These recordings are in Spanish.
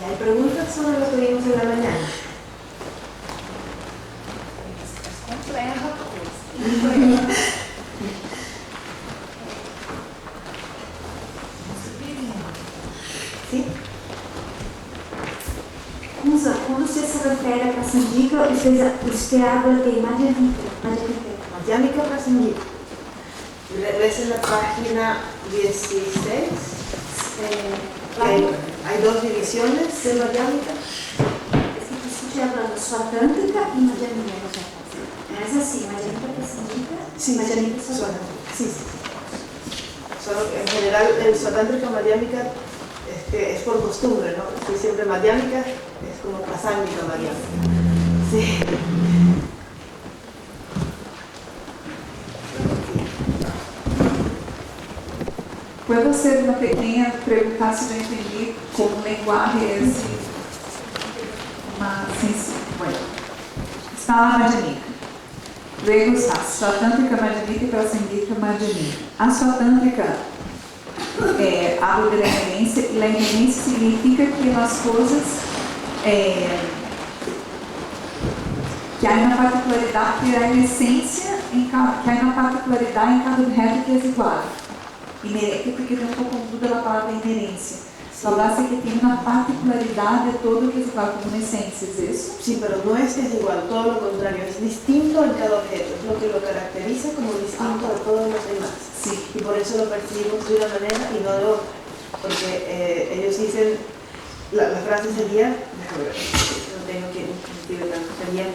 ¿Hay preguntas sobre lo que vimos en la mañana? ¿Sí? Quando você se refere a Prasandica, usted habla de Madhyamika. Madhyamika Prasandica. ¿Ves en la página 16? Hay dos divisiones de Madhyamika. Estou falando Swatântrica e Madhyamika. Mas assim, Madhyamika Prasandica. Sí, Madhyamika Swatântrica. Sí. Solo, en general, el Swatântrica Madhyamika es por costumbre, ¿no? Sí, siempre Madhyamika es como Prasandica Madhyamika. Sí. ¿Puedo hacer una pequeña pregunta si yo entendí con un lenguaje más sencillo? Bueno, está la Madhyamika. Luego está Swatântrica Madhyamika y Prasandica Madhyamika. A Swatântrica habla de la inerência, y la inerência significa que las cosas, que hay una particularidad, que hay una esencia, que hay una particularidad en cada objeto que es igual. Inerente, porque tem confundo a palavra inerência. Falasse que tem uma particularidade de todo que es igual, como una esencia, ¿es eso? Sí, pero no es que es igual, todo lo contrario, es distinto en cada objeto, es lo que lo caracteriza como distinto de todos los demás. Sí. Y por eso lo percibimos de una manera y no de otra. Porque ellos dicen, la frase sería, déjame ver, no tengo que escribir tanto, sería,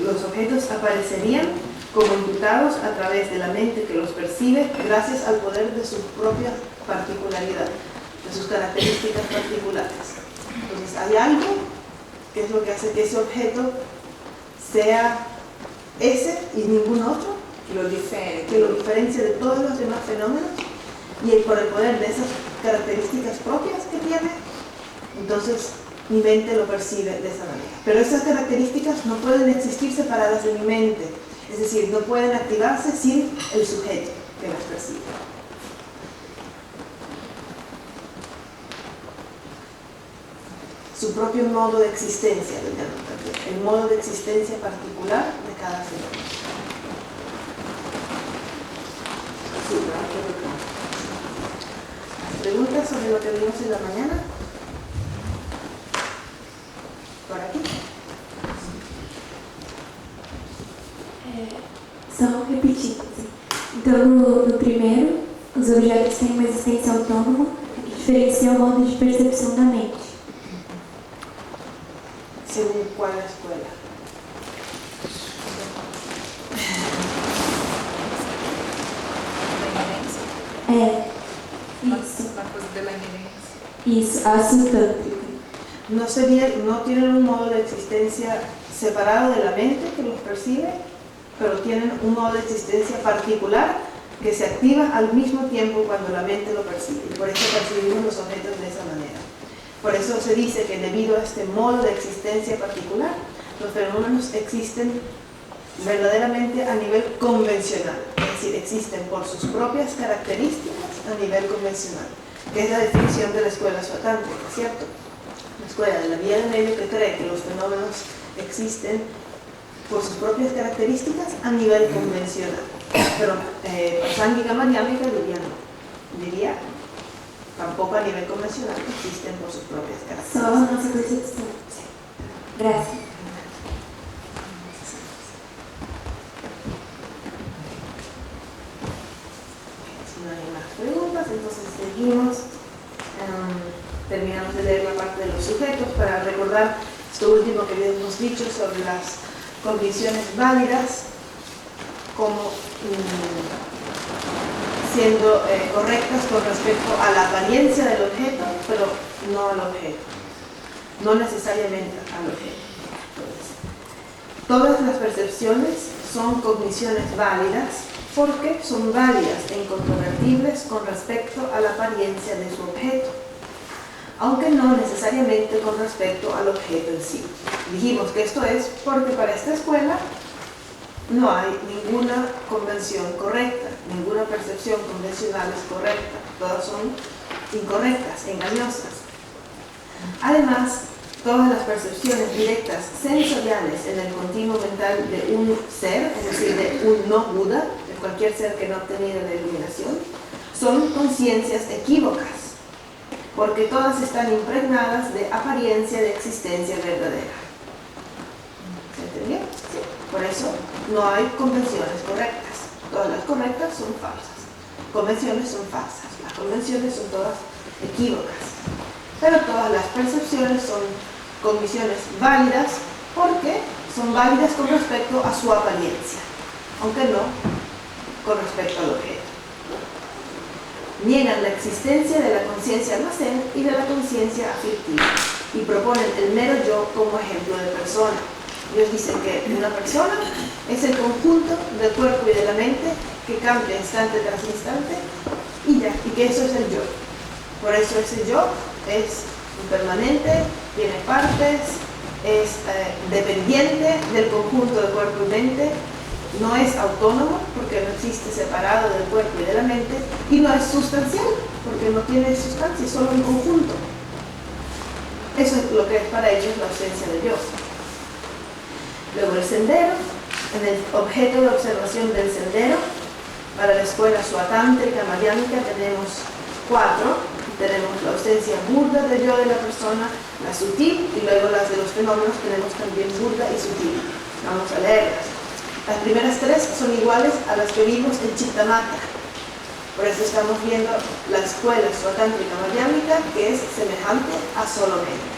los objetos aparecerían como imputados a través de la mente que los percibe gracias al poder de su propia particularidad, de sus características particulares. Entonces hay algo que es lo que hace que ese objeto sea ese y ningún otro, que lo diferencia de todos los demás fenómenos, y por el poder de esas características propias que tiene, entonces mi mente lo percibe de esa manera. Pero esas características no pueden existir separadas de mi mente, es decir, no pueden activarse sin el sujeto que las percibe. Su propio modo de existencia, lo llaman también, el modo de existencia particular de cada fenómeno. ¿Preguntas sobre lo que vimos en la mañana? ¿Por aquí? Só repetindo. Então, no primeiro, os objetos têm uma existência autônoma que diferencia o modo de percepção da mente. ¿Según cuál escuela? Isso. Uma coisa de la inerência. Isso, a Swatântrica. No tienen un modo de existencia separado de la mente que los percibe, pero tienen un modo de existencia particular que se activa al mismo tiempo cuando la mente lo percibe. Y por eso percibimos los objetos de esa manera. Por eso se dice que debido a este modo de existencia particular, los fenómenos existen verdaderamente a nivel convencional. Es decir, existen por sus propias características a nivel convencional, que es la definición de la escuela swatántrica, ¿cierto? La escuela de la vía del medio que cree que los fenómenos existen por sus propias características a nivel convencional. Pero Prasandica Madhyamika diría no. Diría tampoco a nivel convencional existen por sus propias Só a características. nossa percepção. Graças. Si no hay más preguntas, entonces seguimos. Terminamos de leer la parte de los sujetos para recordar esto último que habíamos dicho sobre las condiciones válidas como siendo correctas con respecto a la apariencia del objeto, pero no al objeto, no necesariamente al objeto. Entonces, todas las percepciones son cogniciones válidas porque son válidas e incontrovertibles con respecto a la apariencia de su objeto, aunque no necesariamente con respecto al objeto en sí. Dijimos que esto es porque para esta escuela no hay ninguna convención correcta, ninguna percepción convencional es correcta, todas son incorrectas, engañosas. Además, todas las percepciones directas sensoriales en el continuo mental de un ser, es decir, de un no Buda, de cualquier ser que no ha obtenido la iluminación, son conciencias equívocas, porque todas están impregnadas de apariencia de existencia verdadera. ¿Se entendió? Sí. Por eso no hay convenciones correctas. Todas las correctas son falsas. Convenciones son falsas. Las convenciones son todas equívocas. Pero todas las percepciones son condiciones válidas porque son válidas con respecto a su apariencia, aunque no con respecto al objeto. Niegan la existencia de la conciencia almacén y de la conciencia afectiva y proponen el mero yo como ejemplo de persona. Ellos dicen que una persona es el conjunto del cuerpo y de la mente que cambia instante tras instante y ya, y que eso es el yo. Por eso ese yo es impermanente, tiene partes, es dependiente del conjunto de cuerpo y mente, no es autónomo porque no existe separado del cuerpo y de la mente, y no es sustancial porque no tiene sustancia, es solo un conjunto. Eso es lo que es para ellos la ausencia de yo. Luego el sendero, en el objeto de observación del sendero, para la escuela suatántrica madhyamika tenemos 4. Tenemos la ausencia burda del yo de la persona, la sutil, y luego las de los fenómenos tenemos también burda y sutil. Vamos a leerlas. Las primeras 3 son iguales a las que vimos en Chittamatra. Por eso estamos viendo la escuela suatántrica madhyamika, que es semejante a solo mente.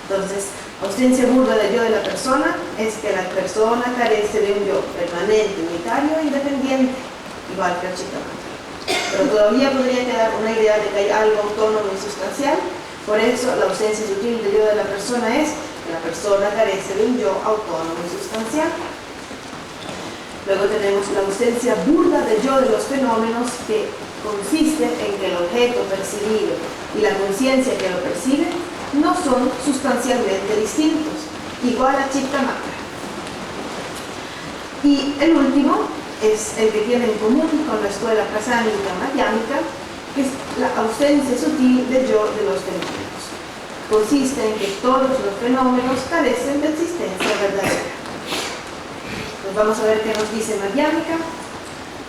Entonces, ausencia burda del yo de la persona es que la persona carece de un yo permanente, unitario e independiente, igual que el Chittamatra. Pero todavía podría quedar una idea de que hay algo autónomo y sustancial. Por eso la ausencia sutil del yo de la persona es que la persona carece de un yo autónomo y sustancial. Luego tenemos la ausencia burda del yo de los fenómenos, que consiste en que el objeto percibido y la conciencia que lo percibe no son sustancialmente distintos, igual a Chittamatra. Y el último es el que tiene en común con la escuela prasánica madhyamika, que es la ausencia sutil del yo de los fenómenos. Consiste en que todos los fenómenos carecen de existencia verdadera. Pues vamos a ver qué nos dice madhyamika.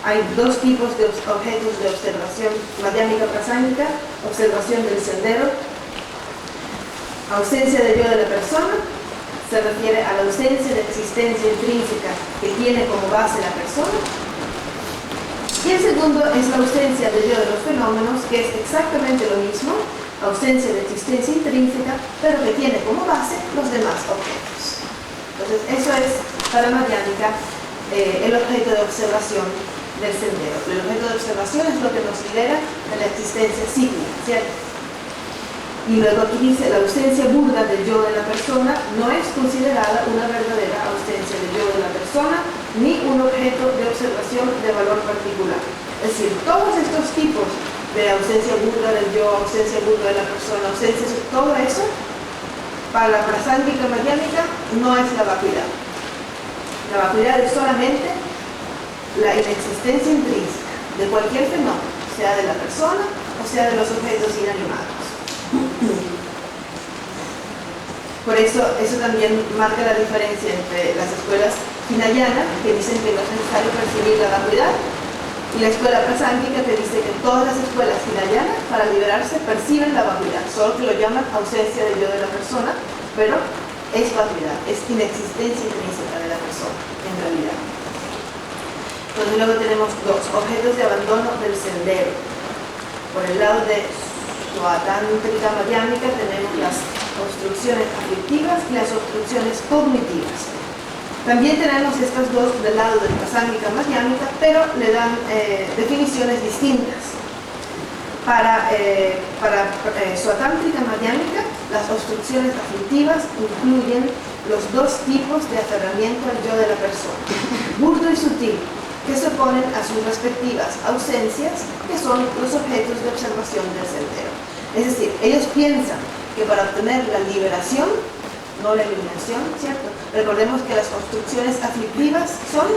Hay 2 tipos de objetos de observación madhyamika prasánica: observación del sendero. Ausencia del yo de la persona se refiere a la ausencia de existencia intrínseca que tiene como base la persona. Y el segundo es la ausencia del yo de los fenómenos, que es exactamente lo mismo, ausencia de existencia intrínseca, pero que tiene como base los demás objetos. Entonces, eso es para madhyamika el objeto de observación del sendero. El objeto de observación es lo que nos libera de la existencia cíclica, ¿cierto? Y luego aquí dice, la ausencia burda del yo de la persona no es considerada una verdadera ausencia del yo de la persona, ni un objeto de observación de valor particular. Es decir, todos estos tipos de ausencia burda del yo, ausencia burda de la persona, ausencia, todo eso, para la prasánica madhyamika no es la vacuidad. La vacuidad es solamente la inexistencia intrínseca de cualquier fenómeno, sea de la persona o sea de los objetos inanimados. Por eso también marca la diferencia entre las escuelas hinayana, que dicen que no es necesario percibir la vacuidad, y la escuela prasánica, que dice que todas las escuelas hinayanas, para liberarse, perciben la vacuidad, solo que lo llaman ausencia del yo de la persona, pero es vacuidad, es inexistencia intrínseca de la persona, en realidad. Entonces luego tenemos 2 objetos de abandono del sendero. Por el lado de suatántrica madhyamika tenemos las obstrucciones aflictivas y las obstrucciones cognitivas. También tenemos estas 2 del lado del prasánica madhyamika, pero le dan definiciones distintas. Para suatántrica madhyamika, las obstrucciones aflictivas incluyen los 2 tipos de aferramiento al yo de la persona, burdo y sutil, que se oponen a sus respectivas ausencias, que son los objetos de observación del sendero. Es decir, ellos piensan que para obtener la liberación, no la iluminación, ¿cierto? Recordemos que las obstrucciones aflictivas son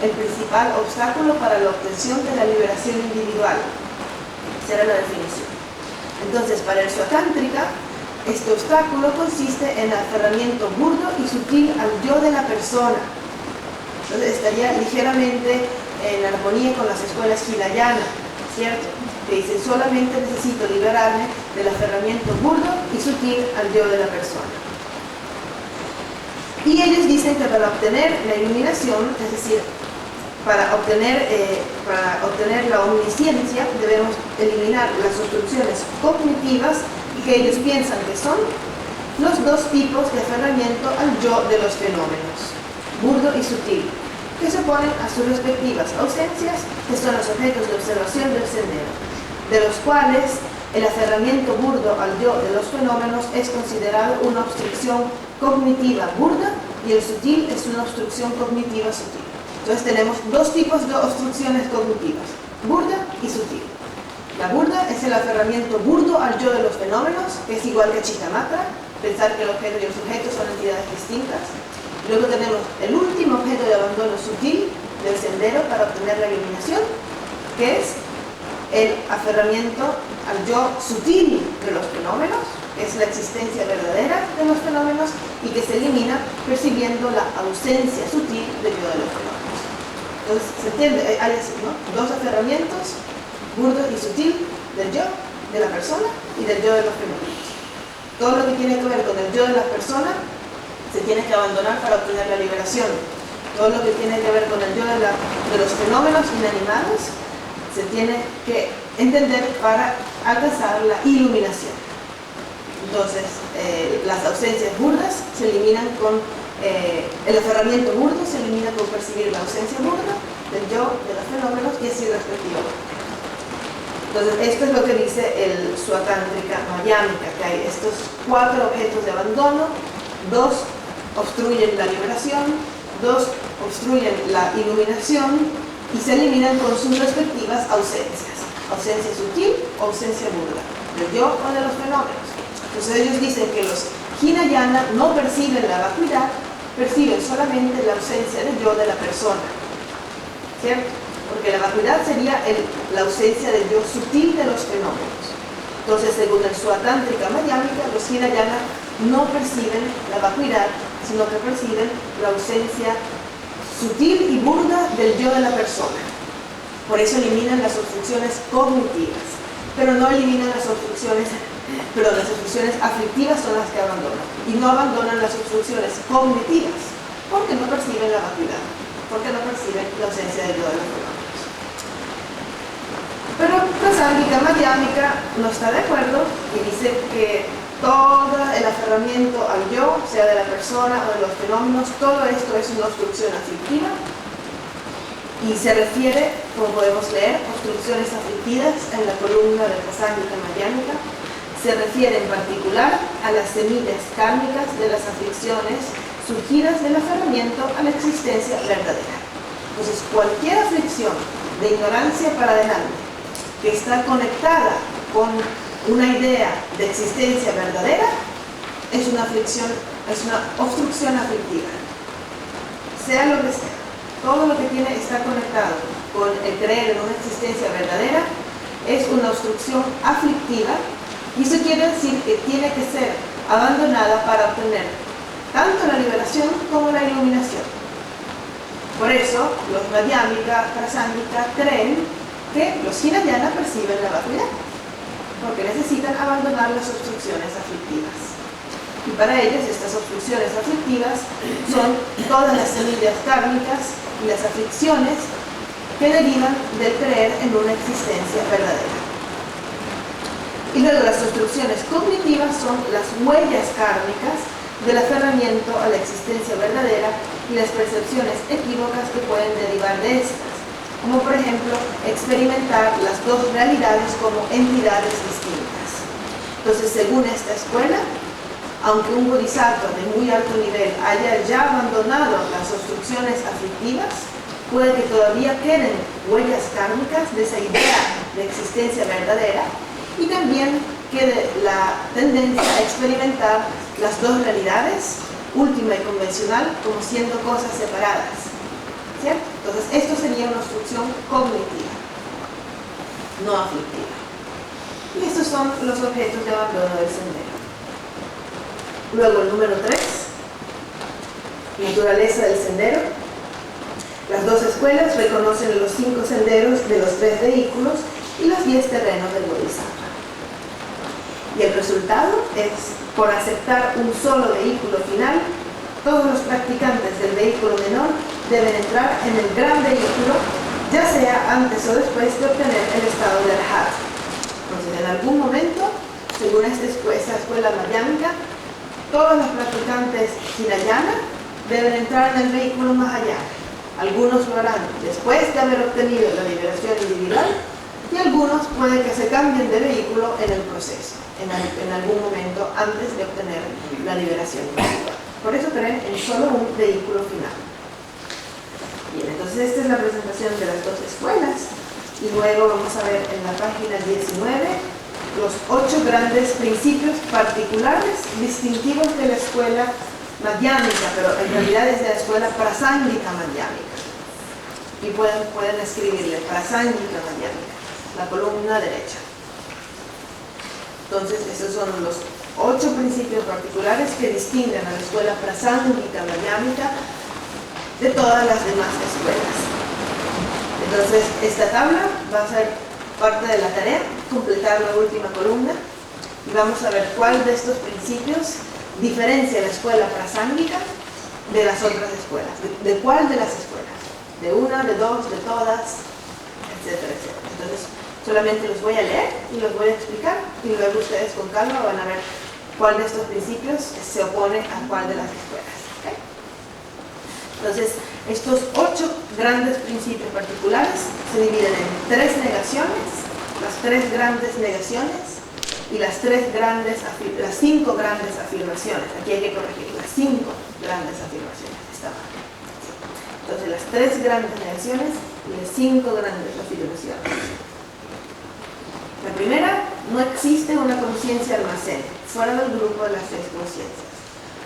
el principal obstáculo para la obtención de la liberación individual. Esa era la definición. Entonces, para el suatántrica, Este obstáculo consiste en el aferramiento burdo y sutil al yo de la persona. Entonces estaría ligeramente en armonía con las escuelas hinayana, ¿cierto? Que dicen solamente necesito liberarme del aferramiento burdo y sutil al yo de la persona. Y ellos dicen que para obtener la iluminación, es decir, para obtener la omnisciencia, debemos eliminar las obstrucciones cognitivas que ellos piensan que son los dos tipos de aferramiento al yo de los fenómenos, burdo y sutil, que se oponen a sus respectivas ausencias, que son los objetos de observación del sendero, de los cuales el aferramiento burdo al yo de los fenómenos es considerado una obstrucción cognitiva burda y el sutil es una obstrucción cognitiva sutil. Entonces tenemos dos tipos de obstrucciones cognitivas, burda y sutil. La burda es el aferramiento burdo al yo de los fenómenos, que es igual que Chittamatra, pensar que el objeto y el sujeto son entidades distintas. Luego tenemos el último objeto de abandono sutil del sendero para obtener la iluminación, que es el aferramiento al yo sutil de los fenómenos, que es la existencia verdadera de los fenómenos y que se elimina percibiendo la ausencia sutil del yo de los fenómenos. Entonces, ¿se entiende? Hay así, ¿no? Dos aferramientos, burdo y sutil, del yo de la persona y del yo de los fenómenos. Todo lo que tiene que ver con el yo de la persona se tiene que abandonar para obtener la liberación. Todo lo que tiene que ver con el yo de los fenómenos inanimados se tiene que entender para alcanzar la iluminación. Entonces, las ausencias burdas se eliminan con el aferramiento burdo, se elimina con percibir la ausencia burda del yo de los fenómenos y así respectivamente. Entonces, esto es lo que dice el Svatántrika Madhyamika, que hay estos 4 objetos de abandono, 2 obstruyen la liberación, 2 obstruyen la iluminación y se eliminan con sus respectivas ausencias. Ausencia sutil o ausencia burda, del yo o de los fenómenos. Entonces ellos dicen que los Hinayana no perciben la vacuidad, perciben solamente la ausencia del yo de la persona, ¿cierto? Porque la vacuidad sería la ausencia del yo sutil de los fenómenos. Entonces, según el Svatántrika Madhyamika, los Hinayana no perciben la vacuidad, sino que perciben la ausencia sutil y burda del yo de la persona. Por eso eliminan las obstrucciones cognitivas, pero no eliminan las obstrucciones aflictivas son las que abandonan. Y no abandonan las obstrucciones cognitivas, porque no perciben la vacuidad, porque no perciben la ausencia del yo de los fenómenos. Pero Prasangika Madhyamika no está de acuerdo y dice que todo el aferramiento al yo, sea de la persona o de los fenómenos, todo esto es una obstrucción aflictiva y se refiere, como podemos leer, obstrucciones aflictivas en la columna de Prasangika Madhyamika, se refiere en particular a las semillas kármicas de las aflicciones surgidas del aferramiento a la existencia verdadera. Entonces, cualquier aflicción de ignorancia para adelante que está conectada con una idea de existencia verdadera es una aflicción, es una obstrucción aflictiva. Sea lo que sea, todo lo que está conectado con el creer en una existencia verdadera es una obstrucción aflictiva y eso quiere decir que tiene que ser abandonada para obtener tanto la liberación como la iluminación. Por eso, los Madhyamika, Prasangika creen que los Hinayana perciben la vacuidad, porque necesitan abandonar las obstrucciones aflictivas. Y para ellos estas obstrucciones aflictivas son todas las semillas kármicas y las aflicciones que derivan del creer en una existencia verdadera. Y luego las obstrucciones cognitivas son las huellas kármicas del aferramiento a la existencia verdadera y las percepciones equívocas que pueden derivar de estas, como por ejemplo experimentar las dos realidades como entidades distintas. Entonces, según esta escuela, aunque un bodhisattva de muy alto nivel haya ya abandonado las obstrucciones aflictivas, puede que todavía queden huellas kármicas de esa idea de existencia verdadera y también quede la tendencia a experimentar las dos realidades, última y convencional, como siendo cosas separadas, ¿cierto? Entonces, esto sería una obstrucción cognitiva, no aflictiva. Y estos son los objetos de abandono del sendero. Luego el número 3, naturaleza del sendero. Las 2 escuelas reconocen los 5 senderos de los 3 vehículos y los 10 terrenos del Bodhisattva. Y el resultado es, por aceptar un solo vehículo final, todos los practicantes del vehículo menor deben entrar en el gran vehículo, ya sea antes o después de obtener el estado de Arhat. Entonces, en algún momento, según esta escuela madhyamika, todos los practicantes hinayana deben entrar en el vehículo mahayana. Algunos lo harán después de haber obtenido la liberación individual y algunos pueden que se cambien de vehículo en el proceso, en algún momento antes de obtener la liberación individual. Por eso creen en solo un vehículo final. Bien, entonces esta es la presentación de las 2 escuelas y luego vamos a ver en la página 19 los 8 grandes principios particulares distintivos de la escuela madhyamika, pero en realidad es de la escuela prasangika madhyamika. Y pueden escribirle prasangika madhyamika, la columna derecha. Entonces, esos son los 8 principios particulares que distinguen a la escuela prasangika madhyamika de todas las demás escuelas. Entonces, esta tabla va a ser parte de la tarea, completar la última columna, y vamos a ver cuál de estos principios diferencia la escuela prasangika de las otras escuelas. ¿De cuál de las escuelas? ¿De una, de dos, de todas? Etcétera, etcétera. Entonces, solamente los voy a leer y los voy a explicar, y luego ustedes con calma van a ver cuál de estos principios se opone a cuál de las escuelas. ¿Okay? Entonces, estos 8 grandes principios particulares se dividen en 3 negaciones, las 3 grandes negaciones y las 5 grandes afirmaciones. Aquí hay que corregir las 5 grandes afirmaciones. Está mal. Entonces, las 3 grandes negaciones y las 5 grandes afirmaciones. La primera, no existe una conciencia almacén fuera del grupo de las 3 conciencias.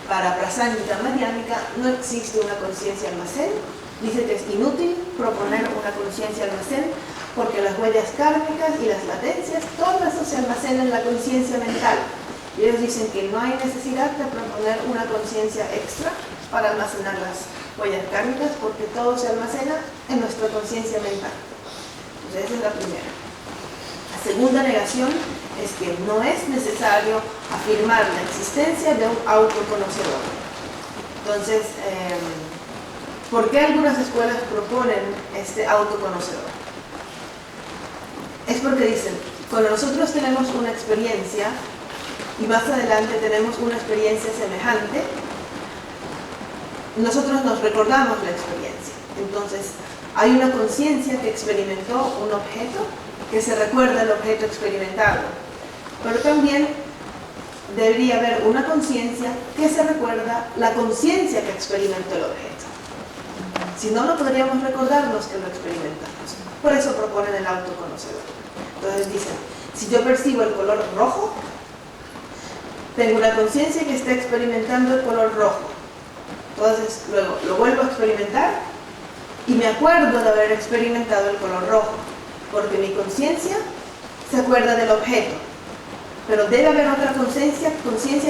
Para prasangika madhyamika no existe una conciencia almacén. Dice que es inútil proponer una conciencia almacén porque las huellas kármicas y las latencias, todo eso se almacena en la conciencia mental. Y ellos dicen que no hay necesidad de proponer una conciencia extra para almacenar las huellas kármicas porque todo se almacena en nuestra conciencia mental. Entonces, esa es la primera. La segunda negación es que no es necesario afirmar la existencia de un autoconocedor. Entonces, ¿por qué algunas escuelas proponen este autoconocedor? Es porque dicen, cuando nosotros tenemos una experiencia y más adelante tenemos una experiencia semejante, nosotros nos recordamos la experiencia. Entonces, hay una conciencia que experimentó un objeto, que se recuerda el objeto experimentado. Pero también debería haber una conciencia que se recuerda la conciencia que experimentó el objeto. Si no, no podríamos recordarnos que lo experimentamos. Por eso proponen el autoconocedor. Entonces dicen, si yo percibo el color rojo, tengo una conciencia que está experimentando el color rojo. Entonces luego lo vuelvo a experimentar y me acuerdo de haber experimentado el color rojo, porque mi conciencia se acuerda del objeto. Pero debe haber otra conciencia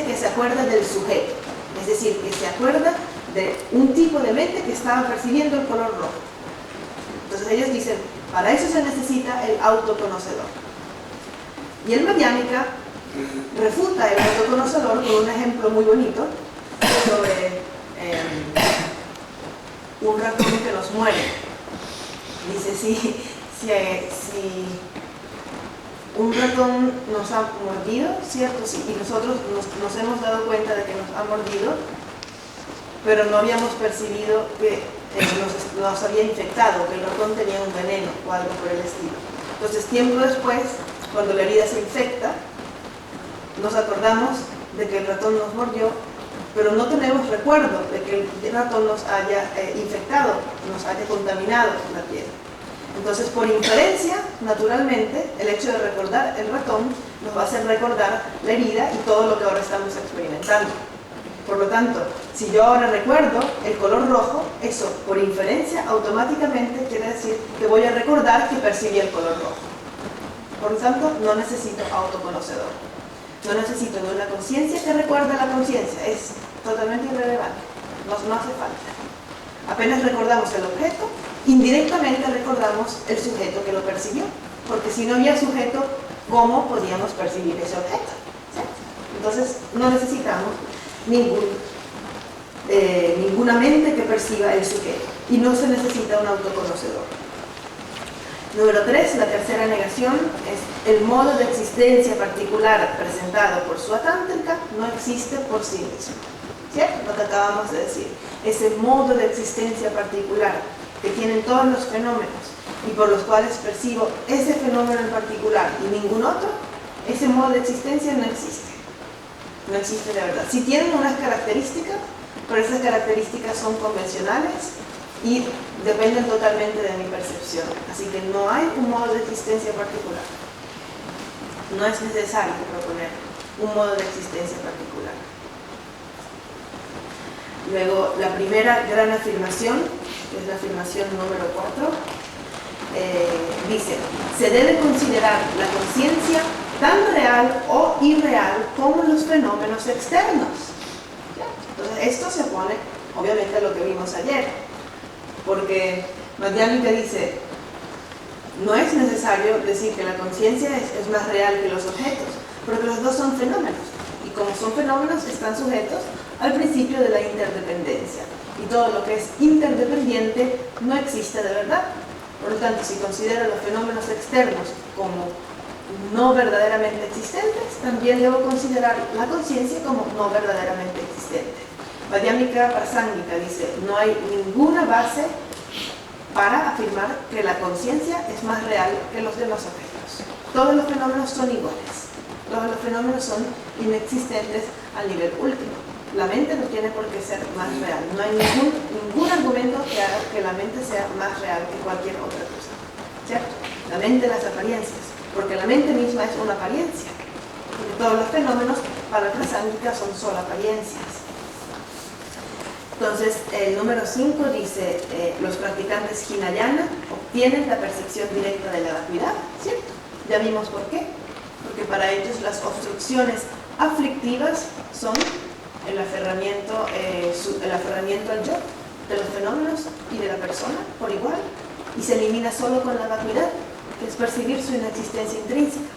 que se acuerda del sujeto, es decir, que se acuerda de un tipo de mente que estaba percibiendo el color rojo. Entonces ellos dicen, para eso se necesita el autoconocedor. Y el Madhyamika refuta el autoconocedor con un ejemplo muy bonito sobre un ratón que nos muere. Dice, si un ratón nos ha mordido, ¿cierto? Sí, y nosotros nos hemos dado cuenta de que nos ha mordido, pero no habíamos percibido que nos había infectado, que el ratón tenía un veneno o algo por el estilo. Entonces, tiempo después, cuando la herida se infecta, nos acordamos de que el ratón nos mordió, pero no tenemos recuerdo de que el ratón nos haya infectado, nos haya contaminado la piel. Entonces, por inferencia, naturalmente, el hecho de recordar el ratón nos va a hacer recordar la herida y todo lo que ahora estamos experimentando. Por lo tanto, si yo ahora recuerdo el color rojo, eso, por inferencia, automáticamente quiere decir que voy a recordar que percibí el color rojo. Por lo tanto, no necesito autoconocedor. No necesito de una conciencia que recuerde la conciencia, es totalmente irrelevante, no hace falta. Apenas recordamos el objeto, indirectamente recordamos el sujeto que lo percibió, porque si no había sujeto, ¿cómo podíamos percibir ese objeto? ¿Sí? Entonces, no necesitamos ninguna mente que perciba el sujeto, y no se necesita un autoconocedor. Número 3, la tercera negación es el modo de existencia particular presentado por su atántrica no existe por sí mismo. ¿Cierto? Lo que acabamos de decir. Ese modo de existencia particular que tienen todos los fenómenos y por los cuales percibo ese fenómeno en particular y ningún otro, ese modo de existencia no existe. No existe de verdad. Sí tienen unas características, pero esas características son convencionales y dependen totalmente de mi percepción. Así que no hay un modo de existencia particular. No es necesario proponer un modo de existencia particular. Luego, la primera gran afirmación, que es la afirmación número 4, dice, se debe considerar la conciencia tan real o irreal como los fenómenos externos. Entonces, esto se opone, obviamente, a lo que vimos ayer, porque Madhyamika dice, no es necesario decir que la conciencia es más real que los objetos, porque los dos son fenómenos, y como son fenómenos, están sujetos al principio de la interdependencia, y todo lo que es interdependiente no existe de verdad. Por lo tanto, si considero los fenómenos externos como no verdaderamente existentes, también debo considerar la conciencia como no verdaderamente existente. Madhyamika Prasángika dice, no hay ninguna base para afirmar que la conciencia es más real que los demás objetos. Todos los fenómenos son iguales. Todos los fenómenos son inexistentes al nivel último. La mente no tiene por qué ser más real. No hay ningún argumento que haga que la mente sea más real que cualquier otra cosa. ¿Cierto? La mente, las apariencias. Porque la mente misma es una apariencia. Porque todos los fenómenos para Prasángika son solo apariencias. Entonces, el número 5 dice, los practicantes Hinayana obtienen la percepción directa de la vacuidad, ¿cierto? Ya vimos por qué. Porque para ellos las obstrucciones aflictivas son el aferramiento al yo de los fenómenos y de la persona por igual, y se elimina solo con la vacuidad, que es percibir su inexistencia intrínseca.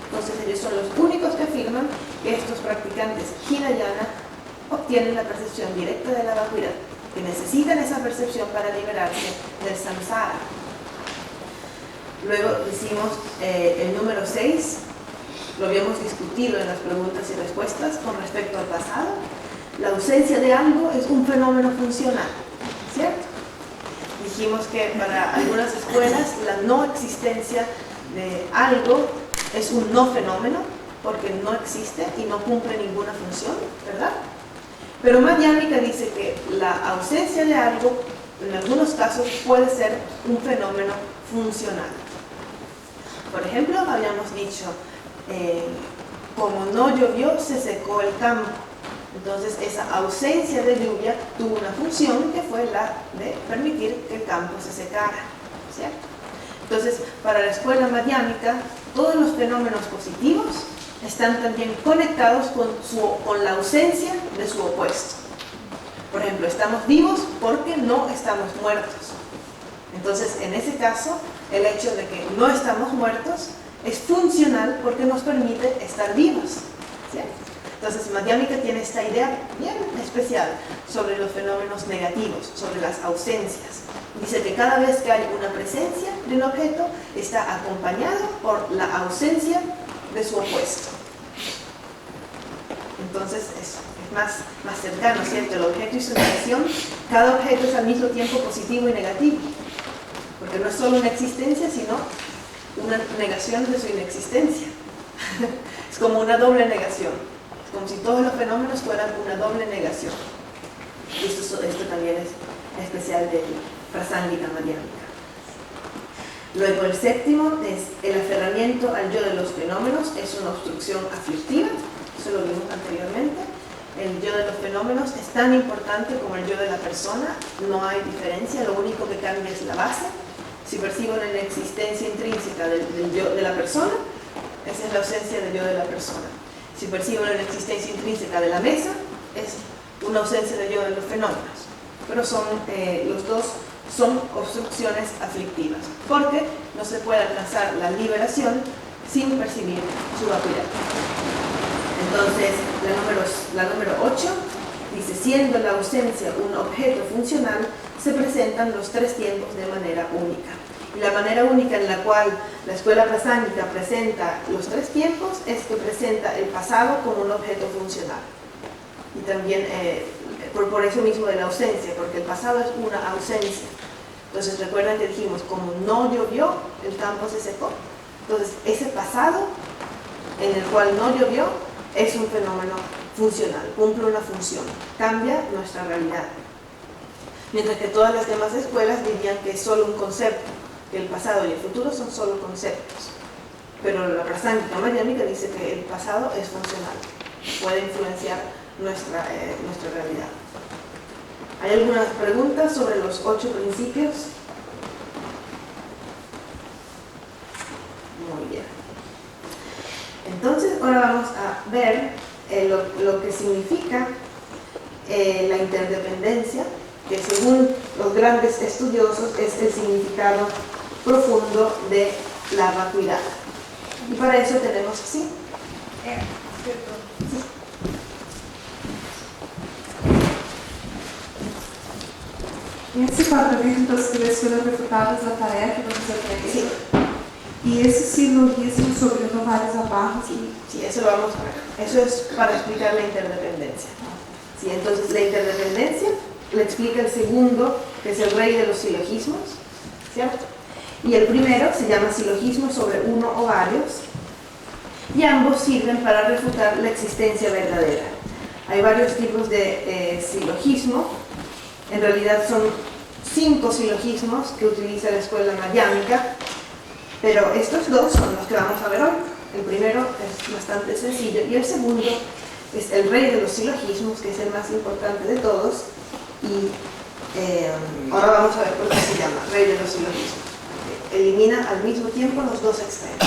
Entonces ellos son los únicos que afirman que estos practicantes Hinayana obtienen la percepción directa de la vacuidad, que necesitan esa percepción para liberarse del samsara. Luego decimos el número 6, lo habíamos discutido en las preguntas y respuestas con respecto al pasado. La ausencia de algo es un fenómeno funcional, ¿cierto? Dijimos que para algunas escuelas la no existencia de algo es un no fenómeno, porque no existe y no cumple ninguna función, ¿verdad? Pero Madhyamika dice que la ausencia de algo, en algunos casos, puede ser un fenómeno funcional. Por ejemplo, habíamos dicho, como no llovió, se secó el campo. Entonces, esa ausencia de lluvia tuvo una función que fue la de permitir que el campo se secara, ¿cierto? Entonces, para la escuela Madhyamika, todos los fenómenos positivos están también conectados con la ausencia de su opuesto. Por ejemplo, estamos vivos porque no estamos muertos. Entonces, en ese caso, el hecho de que no estamos muertos es funcional porque nos permite estar vivos, ¿cierto? Entonces, Madhyamika tiene esta idea bien especial sobre los fenómenos negativos, sobre las ausencias. Dice que cada vez que hay una presencia de un objeto, está acompañado por la ausencia de su opuesto. Entonces, es más cercano, ¿cierto? El objeto y su negación, cada objeto es al mismo tiempo positivo y negativo. Porque no es solo una existencia, sino una negación de su inexistencia. Es como una doble negación. Como si todos los fenómenos fueran una doble negación. Y esto también es especial de Prasángika Madhyamika. Luego el séptimo es el aferramiento al yo de los fenómenos, es una obstrucción aflictiva, eso lo vimos anteriormente. El yo de los fenómenos es tan importante como el yo de la persona, no hay diferencia, lo único que cambia es la base. Si percibo la inexistencia intrínseca del yo de la persona, esa es la ausencia del yo de la persona. Si percibo la inexistencia intrínseca de la mesa, es una ausencia de yo de los fenómenos. Pero los dos son obstrucciones aflictivas, porque no se puede alcanzar la liberación sin percibir su vacuidad. Entonces, la número 8 dice: siendo la ausencia un objeto funcional, se presentan los tres tiempos de manera única. Y la manera única en la cual la escuela prasánica presenta los tres tiempos es que presenta el pasado como un objeto funcional. Y también por eso mismo de la ausencia, porque el pasado es una ausencia. Entonces recuerdan que dijimos, como no llovió, el campo se secó. Entonces ese pasado en el cual no llovió es un fenómeno funcional, cumple una función, cambia nuestra realidad. Mientras que todas las demás escuelas dirían que es solo un concepto, que el pasado y el futuro son solo conceptos. Pero la prasánica mariánica dice que el pasado es funcional, puede influenciar nuestra realidad. ¿Hay algunas preguntas sobre los 8 principios? Muy bien. Entonces, ahora vamos a ver lo que significa la interdependencia, que según los grandes estudiosos es el significado profundo de la vacuidad. Y para eso tenemos, ¿sí? Esse quadramento, então, seria as escolhas refutadas da tarefa que vamos aprender. Sí. Y ese silogismo sobre no varios abarros. Sí, eso lo vamos a ver. Eso es para explicar la interdependencia. Sí, entonces la interdependencia le explica el segundo, que es el rey de los silogismos, ¿cierto? Y el primero se llama silogismo sobre uno o varios, y ambos sirven para refutar la existencia verdadera. Hay varios tipos de silogismo. En realidad son 5 silogismos que utiliza la escuela mariánica, pero estos dos son los que vamos a ver hoy. El primero es bastante sencillo y el segundo es el rey de los silogismos, que es el más importante de todos, y ahora vamos a ver por qué se llama rey de los silogismos. Elimina al mismo tiempo los dos extremos.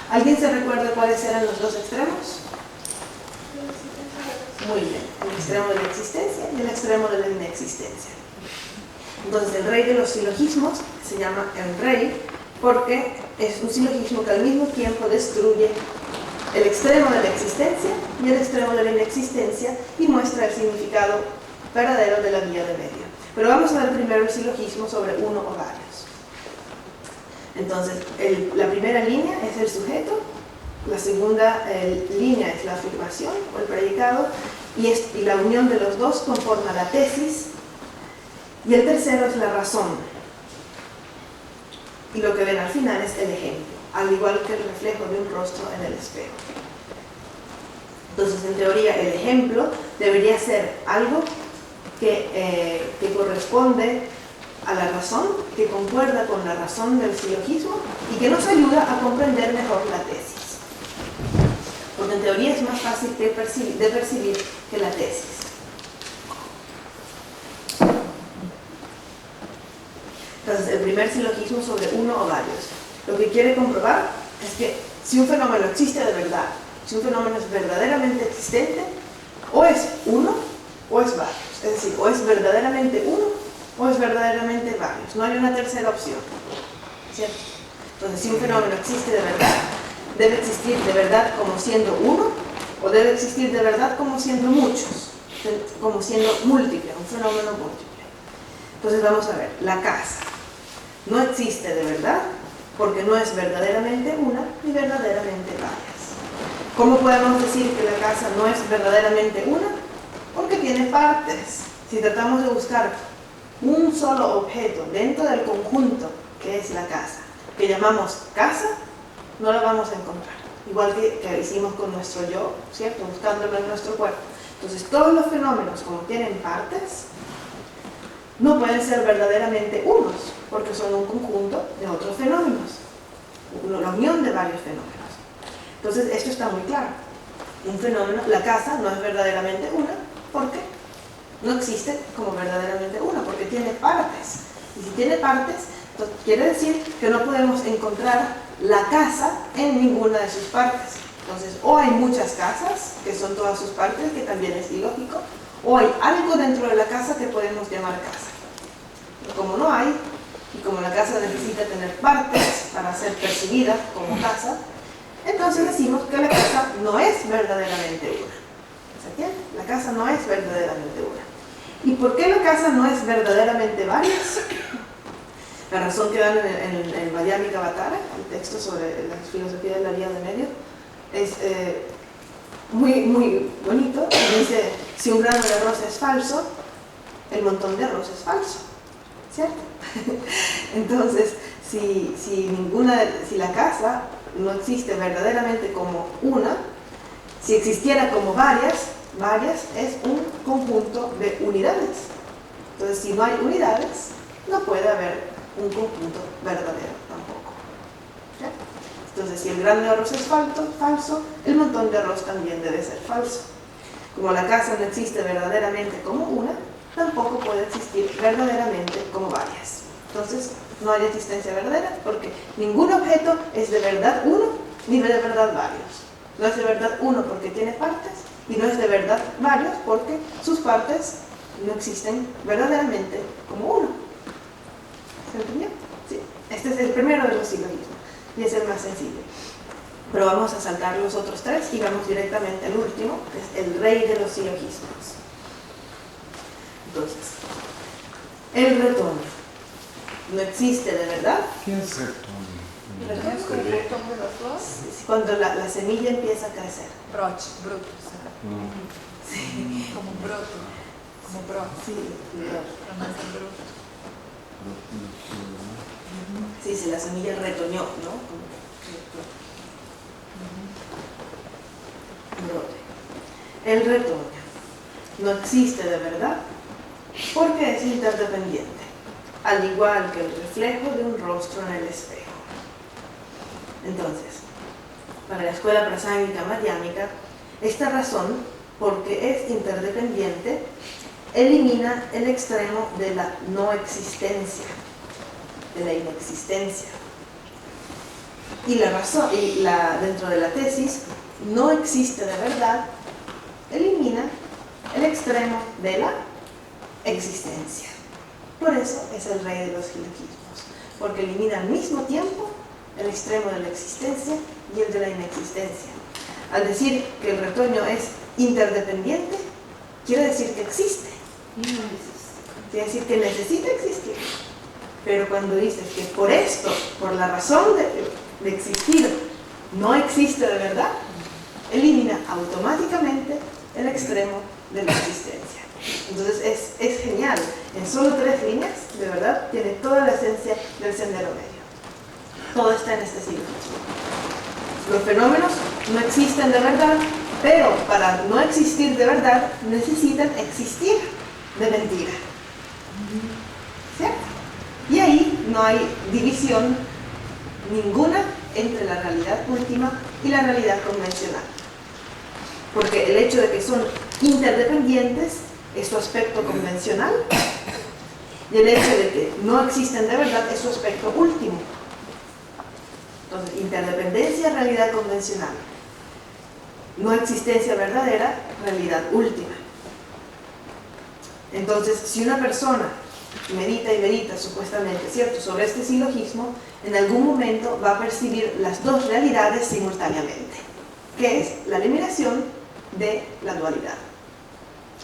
¿Alguien se recuerda cuáles eran los dos extremos? Muy bien, el extremo de la existencia y el extremo de la inexistencia. Entonces el rey de los silogismos se llama el rey porque es un silogismo que al mismo tiempo destruye el extremo de la existencia y el extremo de la inexistencia y muestra el significado verdadero de la vía de medio. Pero vamos a ver primero el silogismo sobre uno o varios. Entonces, la primera línea es el sujeto, la segunda línea es la afirmación o el predicado, y la unión de los dos conforma la tesis, y el tercero es la razón. Y lo que ven al final es el ejemplo, al igual que el reflejo de un rostro en el espejo. Entonces, en teoría, el ejemplo debería ser algo que corresponde a la razón, que concuerda con la razón del silogismo y que nos ayuda a comprender mejor la tesis. Porque en teoría es más fácil de percibir que la tesis. Entonces, el primer silogismo sobre uno o varios. Lo que quiere comprobar es que si un fenómeno existe de verdad, si un fenómeno es verdaderamente existente, o es uno o es varios. Es decir, o es verdaderamente uno o es verdaderamente varios. No hay una tercera opción, ¿cierto? Entonces, si un fenómeno existe de verdad, debe existir de verdad como siendo uno, o debe existir de verdad como siendo muchos, como siendo múltiple, un fenómeno múltiple. Entonces vamos a ver, la casa no existe de verdad porque no es verdaderamente una ni verdaderamente varias. ¿Cómo podemos decir que la casa no es verdaderamente una? Porque tiene partes. Si tratamos de buscar un solo objeto dentro del conjunto que es la casa, que llamamos casa, no la vamos a encontrar. Igual que hicimos con nuestro yo, ¿cierto? Buscándolo en nuestro cuerpo. Entonces, todos los fenómenos, como tienen partes, no pueden ser verdaderamente unos, porque son un conjunto de otros fenómenos, una unión de varios fenómenos. Entonces, esto está muy claro. Un fenómeno, la casa no es verdaderamente una, porque no existe como verdaderamente una, porque tiene partes. Y si tiene partes, entonces quiere decir que no podemos encontrar la casa en ninguna de sus partes. Entonces, o hay muchas casas, que son todas sus partes, que también es ilógico, o hay algo dentro de la casa que podemos llamar casa. Pero como no hay, y como la casa necesita tener partes para ser percibida como casa, entonces decimos que la casa no es verdaderamente una. ¿Se entiende? La casa no es verdaderamente una. ¿Y por qué la casa no es verdaderamente varias? La razón que dan en el Madhyamika-Avatara, el texto sobre la filosofía de la vía de medio, es muy bonito. Dice, si un grano de arroz es falso, el montón de arroz es falso, ¿cierto? Entonces, si la casa no existe verdaderamente como una, si existiera como varias es un conjunto de unidades. Entonces, si no hay unidades, no puede haber un conjunto verdadero tampoco. ¿Ya? Entonces, si el grano de arroz es falso, el montón de arroz también debe ser falso. Como la casa no existe verdaderamente como una, tampoco puede existir verdaderamente como varias. Entonces, no hay existencia verdadera porque ningún objeto es de verdad uno ni de verdad varios. No es de verdad uno porque tiene partes y no es de verdad varios porque sus partes no existen verdaderamente como uno. ¿Se entendió? Sí. Este es el primero de los silogismos y es el más sencillo. Pero vamos a saltar los otros tres y vamos directamente al último, que es el rey de los silogismos. Entonces, el retoño no existe de verdad. ¿Qué es retoño? ¿Retoño es el botón de las flores? Cuando la semilla empieza a crecer. Broto, ¿será? Sí. Como broto. Como broto. Sí, Pero más de broto. sí, si la semilla retoñó, ¿no? Brote. El retoño no existe de verdad porque es interdependiente, al igual que el reflejo de un rostro en el espejo. Entonces, para la escuela prasángika madhyamika, esta razón, porque es interdependiente, elimina el extremo de la no existencia, de la inexistencia. Y la razón, dentro de la tesis, no existe de verdad, elimina el extremo de la existencia. Por eso es el rey de los silogismos, porque elimina al mismo tiempo el extremo de la existencia y el de la inexistencia. Al decir que el retoño es interdependiente, quiere decir que existe. Quiere decir que necesita existir. Pero cuando dices que por esto, por la razón de existir, no existe de verdad, elimina automáticamente el extremo de la existencia. Entonces es genial. En solo 3 líneas, de verdad, tiene toda la esencia del sendero medio. Todo está en este silogismo. Los fenómenos no existen de verdad, pero para no existir de verdad necesitan existir de mentira. ¿Cierto? Y ahí no hay división ninguna entre la realidad última y la realidad convencional. Porque el hecho de que son interdependientes es su aspecto convencional y el hecho de que no existen de verdad es su aspecto último. Entonces, interdependencia, realidad convencional. No existencia verdadera, realidad última. Entonces, si una persona medita y medita, supuestamente, ¿cierto?, sobre este silogismo, en algún momento va a percibir las dos realidades simultáneamente, que es la eliminación de la dualidad,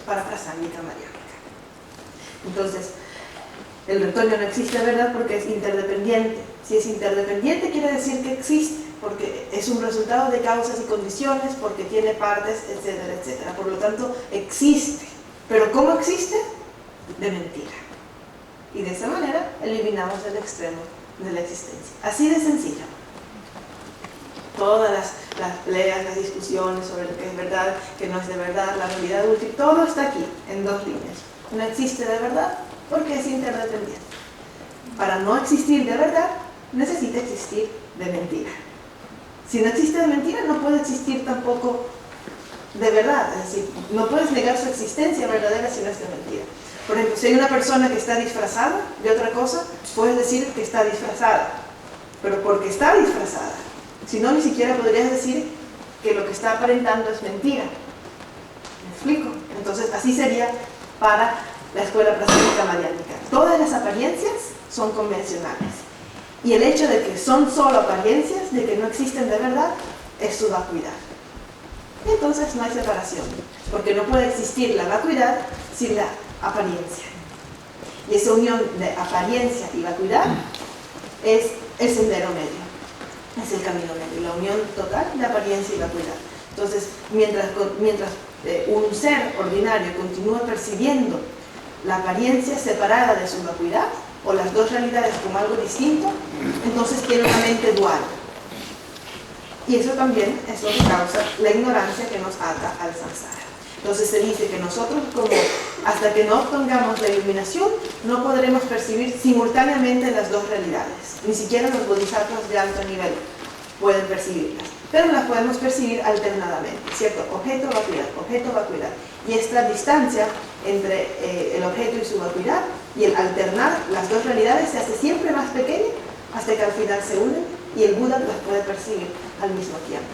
para prasángika madhyamika. Entonces, el retoño no existe de verdad porque es interdependiente. Si es interdependiente quiere decir que existe, porque es un resultado de causas y condiciones, porque tiene partes, etcétera, etcétera. Por lo tanto, existe. ¿Pero cómo existe? De mentira. Y de esa manera eliminamos el extremo de la existencia. Así de sencillo. Todas las peleas, las discusiones sobre lo que es verdad, que no es de verdad, la realidad útil, todo está aquí, en 2 líneas. No existe de verdad porque es interdependiente. Para no existir de verdad, necesita existir de mentira. Si no existe de mentira, no puede existir tampoco de verdad. Es decir, no puedes negar su existencia verdadera si no es de mentira. Por ejemplo, si hay una persona que está disfrazada de otra cosa, puedes decir que está disfrazada, pero porque está disfrazada. Si no, ni siquiera podrías decir que lo que está aparentando es mentira. ¿Me explico? Entonces, así sería para la escuela prasangika madhyamika. Todas las apariencias son convencionales. Y el hecho de que son solo apariencias, de que no existen de verdad, es su vacuidad. Entonces no hay separación, porque no puede existir la vacuidad sin la apariencia. Y esa unión de apariencia y vacuidad es el sendero medio, es el camino medio, la unión total de apariencia y vacuidad. Entonces, mientras un ser ordinario continúa percibiendo la apariencia separada de su vacuidad, o las dos realidades como algo distinto, entonces tiene una mente dual. Y eso también es lo que causa la ignorancia que nos ata al samsara. Entonces se dice que nosotros, como hasta que no obtengamos la iluminación, no podremos percibir simultáneamente las dos realidades. Ni siquiera los bodhisattvas de alto nivel pueden percibirlas, pero las podemos percibir alternadamente, ¿cierto? Objeto, vacuidad. Y esta distancia entre el objeto y su vacuidad y el alternar las dos realidades se hace siempre más pequeña hasta que al final se unen y el Buda las puede percibir al mismo tiempo.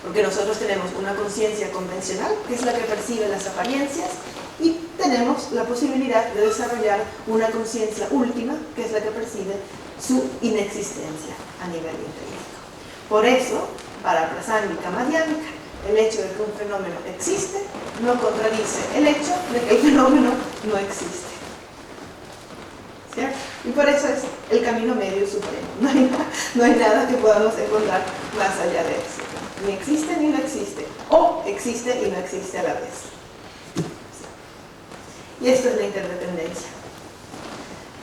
Porque nosotros tenemos una conciencia convencional, que es la que percibe las apariencias, y tenemos la posibilidad de desarrollar una conciencia última, que es la que percibe su inexistencia a nivel intrínseco. Por eso, para Prasangika Madhyamika, el hecho de que un fenómeno existe no contradice el hecho de que el fenómeno no existe. ¿Cierto? Y por eso es el camino medio supremo. No hay nada que podamos encontrar más allá de eso. Ni existe ni no existe. O existe y no existe a la vez. Y esto es la interdependencia.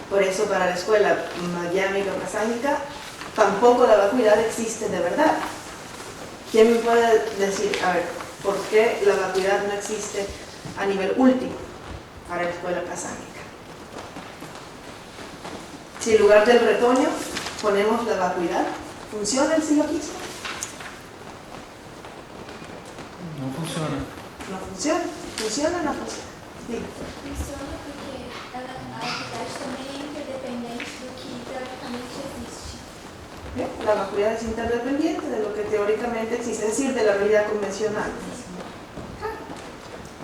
Por eso para la escuela Madhyamika Prasangika tampoco la vacuidad existe de verdad. ¿Quién me puede decir, a ver, por qué la vacuidad no existe a nivel último para la escuela prasangika? Si en lugar del retoño ponemos la vacuidad, ¿funciona el silogismo? No funciona. No funciona. ¿Funciona o no funciona? Sí. Funciona porque a vacuidade também é interdependente do que teoricamente existe. La vacuidad es interdependiente de lo que teóricamente existe, es decir, de la realidad convencional.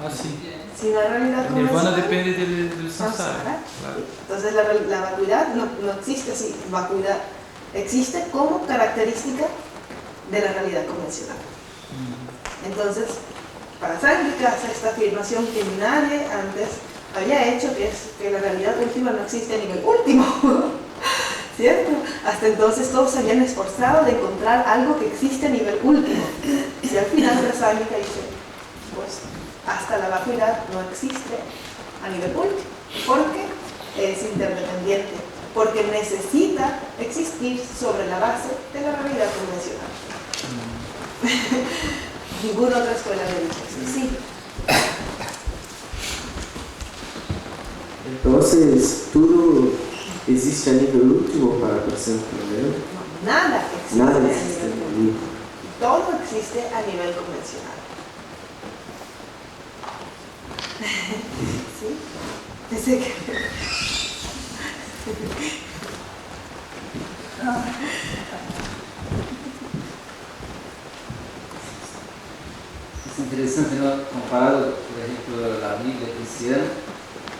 Ah, sí. Si no hay realidad El nirvana convencional, depende del samsara. Claro. entonces la vacuidad no existe así. Vacuidad existe como característica de la realidad convencional. Entonces, para Sangika hace esta afirmación que nadie antes había hecho, que es que la realidad última no existe a nivel último. ¿Cierto? Hasta entonces todos se habían esforzado de encontrar algo que existe a nivel último. Y al final Prasangika dice, pues hasta la vacuidad no existe a nivel último, porque es interdependiente, porque necesita existir sobre la base de la realidad convencional. Ninguna otra escuela le dice eso. Sí. Entonces, tudo existe a nível último para Prasangika Madhyamika? No, nada existe Nada a nivel existe. último. Todo existe a nivel convencional. ¿Sí? Ese que... Es interesante, ¿no? Comparado, por ejemplo, la Biblia cristiana,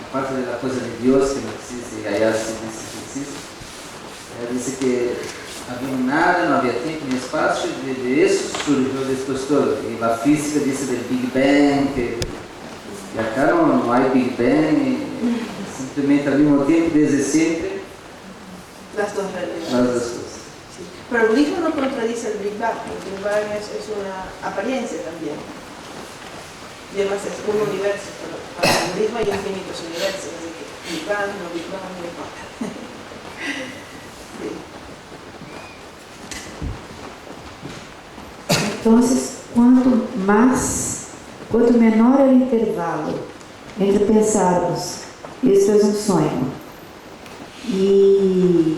aparte de la cosa de Dios que no existe, y allá se dice que existe, ella dice que había nada, no había tiempo ni espacio, de eso surgió después todo. Y la física dice del Big Bang, y acá no hay Big Bang, simplemente al mismo tiempo, desde siempre, Las dos realidades. las dos cosas. Sí. Pero el budismo no contradice el Big Bang. El Big Bang es una apariencia también. Y además es un universo. Pero para el budismo hay infinitos universos. Así que Big Bang, no Big Bang, no importa. Sí. Entonces, quanto menor é o intervalo entre pensarmos, isso é um sonho, e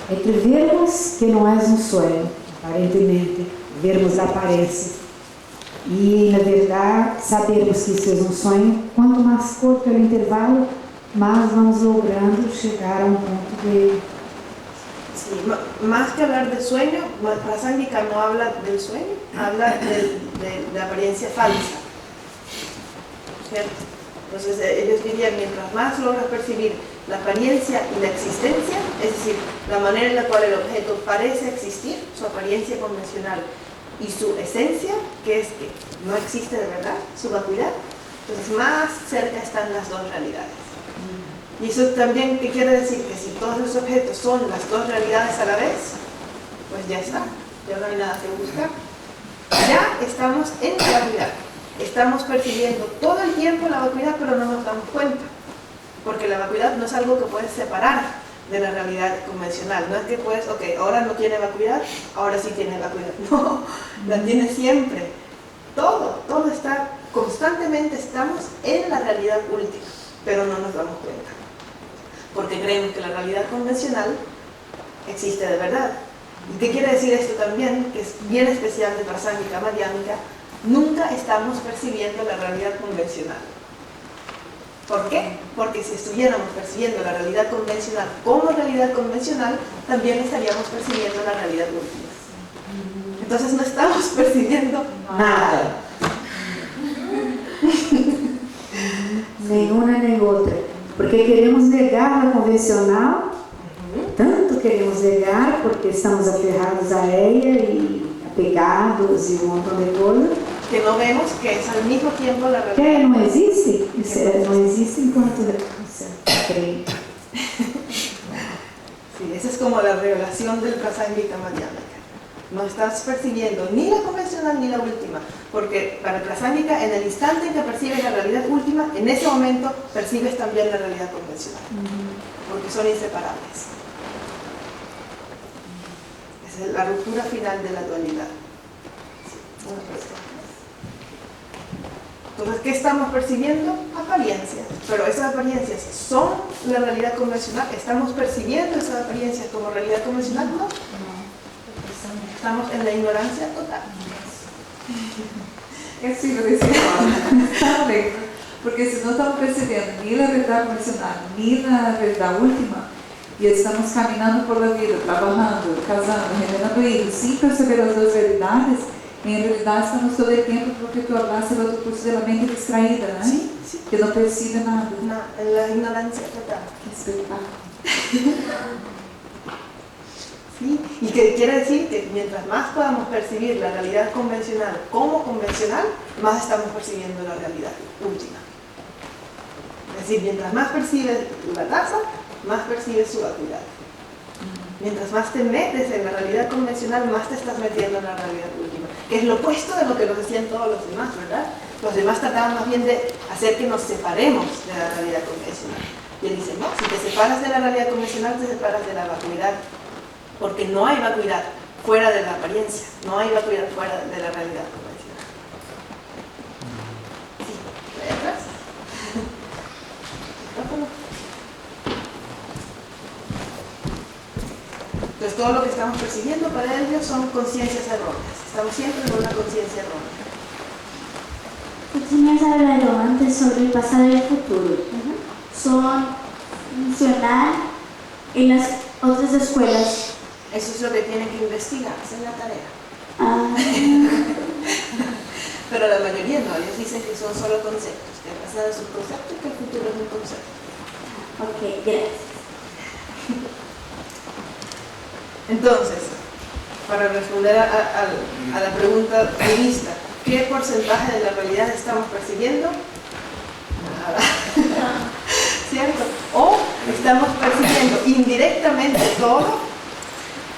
entre vermos que não é um sonho, aparentemente, vermos a aparência, e na verdade sabermos que isso é um sonho, quanto mais curto é o intervalo, mais vamos logrando chegar a um ponto de Sí, más que hablar del sueño, Prasangika no habla del sueño, habla de la apariencia falsa. ¿Cierto? Entonces ellos dirían, mientras más logras percibir la apariencia y la existencia, es decir, la manera en la cual el objeto parece existir, su apariencia convencional y su esencia, que es que no existe de verdad, su vacuidad, entonces más cerca están las dos realidades. Y eso también, ¿qué quiere decir? Que si todos los objetos son las dos realidades a la vez, pues ya está, ya no hay nada que buscar. Ya estamos en la vacuidad. Estamos percibiendo todo el tiempo la vacuidad, pero no nos damos cuenta. Porque la vacuidad no es algo que puedes separar de la realidad convencional. No es que puedes, ok, ahora no tiene vacuidad, ahora sí tiene vacuidad. No, la tiene siempre. Todo está, constantemente estamos en la realidad última, pero no nos damos cuenta. Porque creemos que la realidad convencional existe de verdad. ¿Y qué quiere decir esto también? Que es bien especial de Prasangika Madhyamika. Nunca estamos percibiendo la realidad convencional. ¿Por qué? Porque si estuviéramos percibiendo la realidad convencional como realidad convencional, también estaríamos percibiendo la realidad última. Entonces no estamos percibiendo nada. Nenhuma nem outra. Porque queremos negar a convencional, tanto queremos negar porque estamos aferrados a ella e apegados e um montão de coisas. Que no vemos que es al mismo tiempo la realidad. Que não existe? Não existe enquanto crê. Sí, esa es como la revelación del Prasangika Madhyamika. No estás percibiendo ni la convencional ni la última, porque para el Prasangika, en el instante en que percibes la realidad última, en ese momento percibes también la realidad convencional, porque son inseparables. Es la ruptura final de la dualidad. Entonces, ¿qué estamos percibiendo? Apariencias. Pero esas apariencias son la realidad convencional. ¿Estamos percibiendo esas apariencias como realidad convencional? No. Estamos en la ignorancia total. Sí, lo decía Está bien, porque si no estamos percibiendo ni la verdad convencional ni la verdad última, y estamos caminando por la vida, trabajando, casando, generando hijos, sin perceber las dos realidades, en realidad estamos todo el tiempo, porque tú hablaste del otro curso de la mente distraída, ¿no? Sí, sí. Que no percibe nada. No, en la ignorancia total. Qué espectáculo. ¿Sí? Y que quiere decir que mientras más podamos percibir la realidad convencional como convencional, más estamos percibiendo la realidad última. Es decir, mientras más percibes la taza, más percibes su vacuidad. Mientras más te metes en la realidad convencional, más te estás metiendo en la realidad última. Que es lo opuesto de lo que nos decían todos los demás, ¿verdad? Los demás trataban más bien de hacer que nos separemos de la realidad convencional. Y él dice, no, si te separas de la realidad convencional, te separas de la vacuidad. Porque no hay vacuidad fuera de la apariencia, no hay vacuidad fuera de la realidad convencional. Sí, ¿ahí atrás? Entonces todo lo que estamos percibiendo para ellos son conciencias erróneas. Estamos siempre en una conciencia errónea. Tú tenías hablado antes sobre el pasado y el futuro. Son funcional en las otras escuelas. Eso es lo que tienen que investigar, esa es la tarea. Pero la mayoría no, ellos dicen que son solo conceptos, que el pasado es un concepto y que el futuro es un concepto. Ok, gracias. Entonces, para responder a la pregunta budista, ¿qué porcentaje de la realidad estamos percibiendo? Nada. ¿Cierto? O estamos percibiendo indirectamente todo,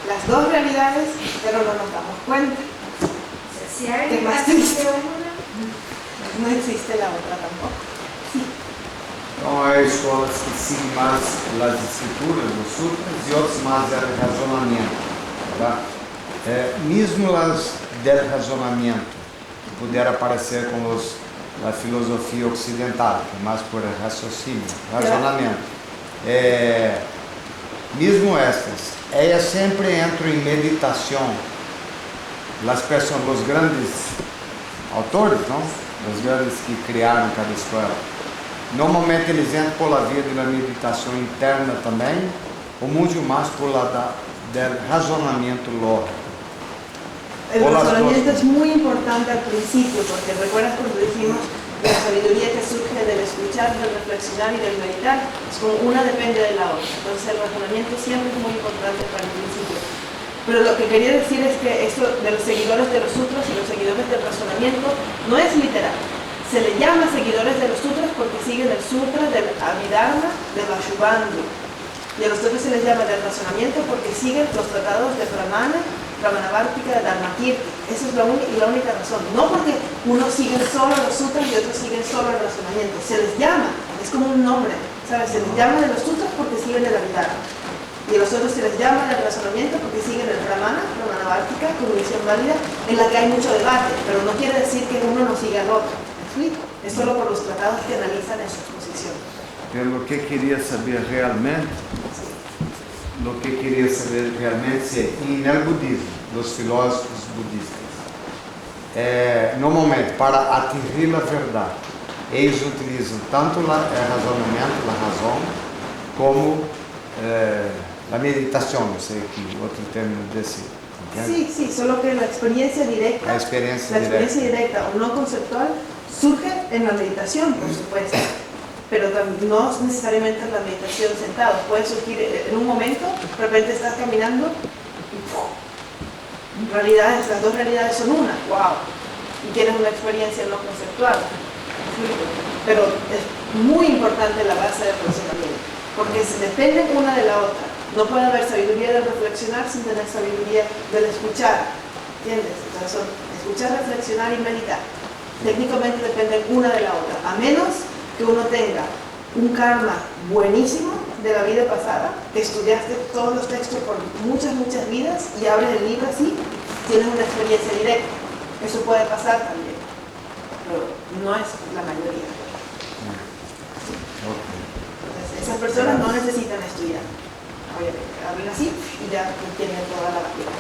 las dos realidades, pero no nos damos cuenta. ¿Qué más triste? No existe la otra tampoco. Então, há escolas que seguem mais as escrituras, os sutras, e outras mais o razonamento. Tá? Mesmo as del razonamento, que puder aparecer com a filosofia ocidental, que é mais por raciocínio, razonamento. Mesmo estas, elas sempre entram em meditação. Os grandes autores, não? Os grandes que criaram cada escola. Normalmente eles entram pela via da meditação interna também, ou muito mais por lá del razonamiento lógico. El O las razonamiento dos. es muy importante al principio, porque recuerdas cuando dijimos la sabiduría que surge del escuchar, del reflexionar y del meditar, es como una depende de la otra. Entonces el razonamiento siempre es muy importante para el principio. Pero lo que quería decir es que esto de los seguidores de los sutras y los seguidores del razonamiento no es literal. Se le llama seguidores de los sutras porque siguen el sutra del Abhidharma de Vasubandhu. Y a los otros se les llama del razonamiento porque siguen los tratados de Pramana, Pramanavartika, de Dharmakirti. Esa es la única razón. No porque unos siguen solo los sutras y otros siguen solo el razonamiento. Se les llama, es como un nombre, ¿sabes? Se les llama de los sutras porque siguen el Abhidharma. Y a los otros se les llama del razonamiento porque siguen el Pramana, Pramanavartika, como visión válida, en la que hay mucho debate, pero no quiere decir que uno no siga al otro. ¿Me explico? Es solo por los tratados que analizan en su exposición. Pero lo que quería saber realmente, é, no budismo, dos filósofos budistas, normalmente, para atingir a verdade, eles utilizam tanto o razonamento, a razão, como a meditação, não sei aqui, outro termo desse. Sí, sí, solo que la experiencia directa, La experiencia directa o no conceptual surge en la meditación, por supuesto, pero no necesariamente en la meditación sentado. Puede surgir en un momento, de repente estás caminando y las dos realidades son una, wow, y tienes una experiencia no conceptual. Pero es muy importante la base del razonamiento, porque se dependen una de la otra. No puede haber sabiduría del reflexionar sin tener sabiduría del escuchar, ¿entiendes? Entonces son escuchar, reflexionar y meditar. Técnicamente dependen una de la otra, a menos que uno tenga un karma buenísimo de la vida pasada, que estudiaste todos los textos por muchas vidas y abres el libro así, tienes una experiencia directa. Eso puede pasar también, pero no es la mayoría. Entonces, esas personas no necesitan estudiar. Obviamente, hablan así y ya tienen toda la vida.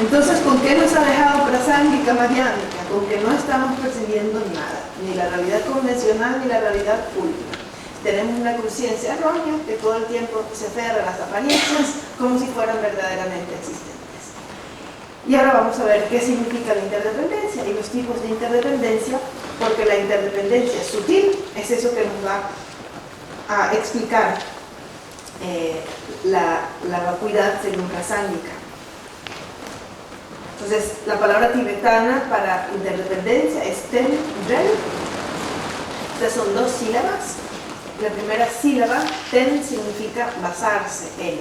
Entonces, ¿con qué nos ha dejado Prasangika Madhyamika? Con que no estamos percibiendo nada, ni la realidad convencional ni la realidad última. Tenemos una conciencia errónea que todo el tiempo se aferra a las apariencias como si fueran verdaderamente existentes. Y ahora vamos a ver qué significa la interdependencia y los tipos de interdependencia, porque la interdependencia sutil es eso que nos va a explicar la vacuidad según Prasangika. Entonces, la palabra tibetana para interdependencia es ten drel. Estas son dos sílabas. La primera sílaba, ten, significa basarse en,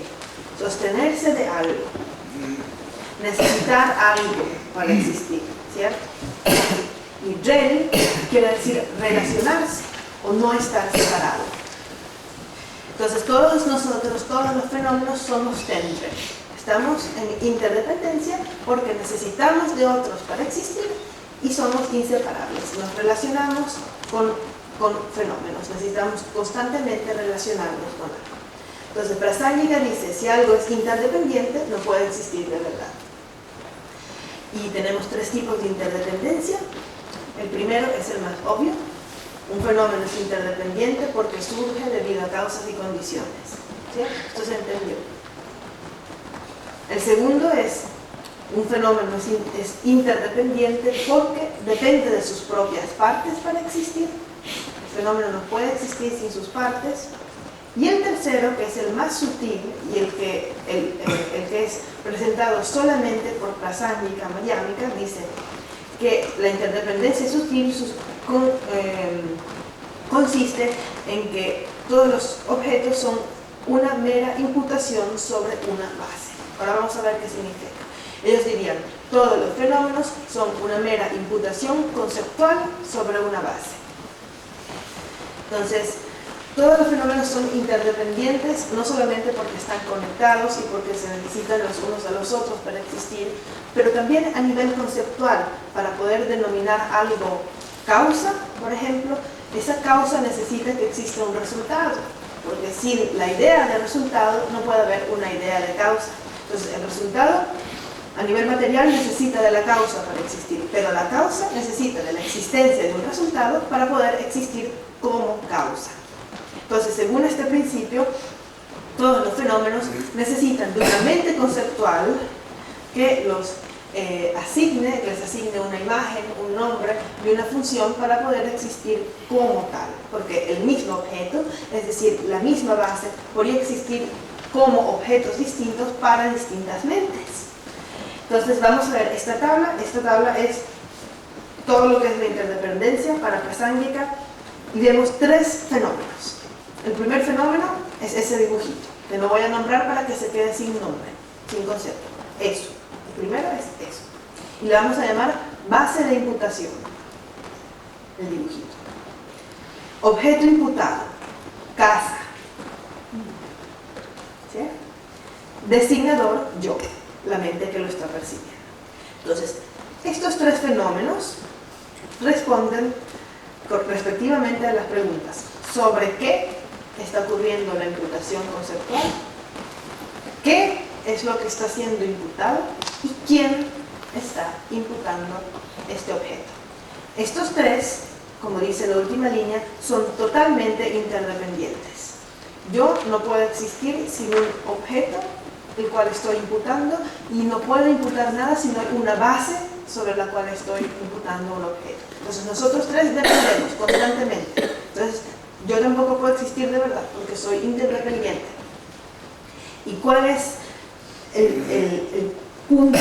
sostenerse de algo, necesitar algo para existir, ¿cierto? Y drel quiere decir relacionarse o no estar separado. Entonces, todos nosotros, todos los fenómenos somos ten drel. Estamos en interdependencia porque necesitamos de otros para existir y somos inseparables. Nos relacionamos con fenómenos, necesitamos constantemente relacionarnos con algo. Entonces, Prasangika dice, si algo es interdependiente, no puede existir de verdad. Y tenemos tres tipos de interdependencia. El primero es el más obvio. Un fenómeno es interdependiente porque surge debido a causas y condiciones. ¿Sí? Esto se entendió. El segundo es, un fenómeno es interdependiente porque depende de sus propias partes para existir. El fenómeno no puede existir sin sus partes. Y el tercero, que es el más sutil y el que es presentado solamente por Prasangika Madhyamika, dice que la interdependencia sutil consiste en que todos los objetos son una mera imputación sobre una base. Ahora vamos a ver qué significa. Ellos dirían, todos los fenómenos son una mera imputación conceptual sobre una base. Entonces, todos los fenómenos son interdependientes, no solamente porque están conectados y porque se necesitan los unos a los otros para existir, pero también a nivel conceptual, para poder denominar algo causa, por ejemplo, esa causa necesita que exista un resultado, porque sin la idea de resultado no puede haber una idea de causa. Entonces, el resultado a nivel material necesita de la causa para existir, pero la causa necesita de la existencia de un resultado para poder existir como causa. Entonces, según este principio, todos los fenómenos necesitan de una mente conceptual que los asigne, les asigne una imagen, un nombre y una función para poder existir como tal, porque el mismo objeto, es decir, la misma base, podría existir como objetos distintos para distintas mentes. Entonces vamos a ver esta tabla es todo lo que es la interdependencia para Prasangika y vemos tres fenómenos. El primer fenómeno es ese dibujito, que no voy a nombrar para que se quede sin nombre, sin concepto. Eso. El primero es eso. Y le vamos a llamar base de imputación. El dibujito. Objeto imputado. Casa. ¿Sí? Designador, yo. La mente que lo está percibiendo. Entonces, estos tres fenómenos responden respectivamente a las preguntas. ¿Sobre qué está ocurriendo la imputación conceptual? ¿Qué es lo que está siendo imputado? ¿Y quién está imputando este objeto? Estos tres, como dice la última línea, son totalmente interdependientes. Yo no puedo existir sin un objeto el cual estoy imputando y no puedo imputar nada si no hay una base sobre la cual estoy imputando un objeto. Entonces nosotros tres dependemos constantemente. Entonces yo tampoco puedo existir de verdad porque soy interdependiente. ¿Y cuál es el punto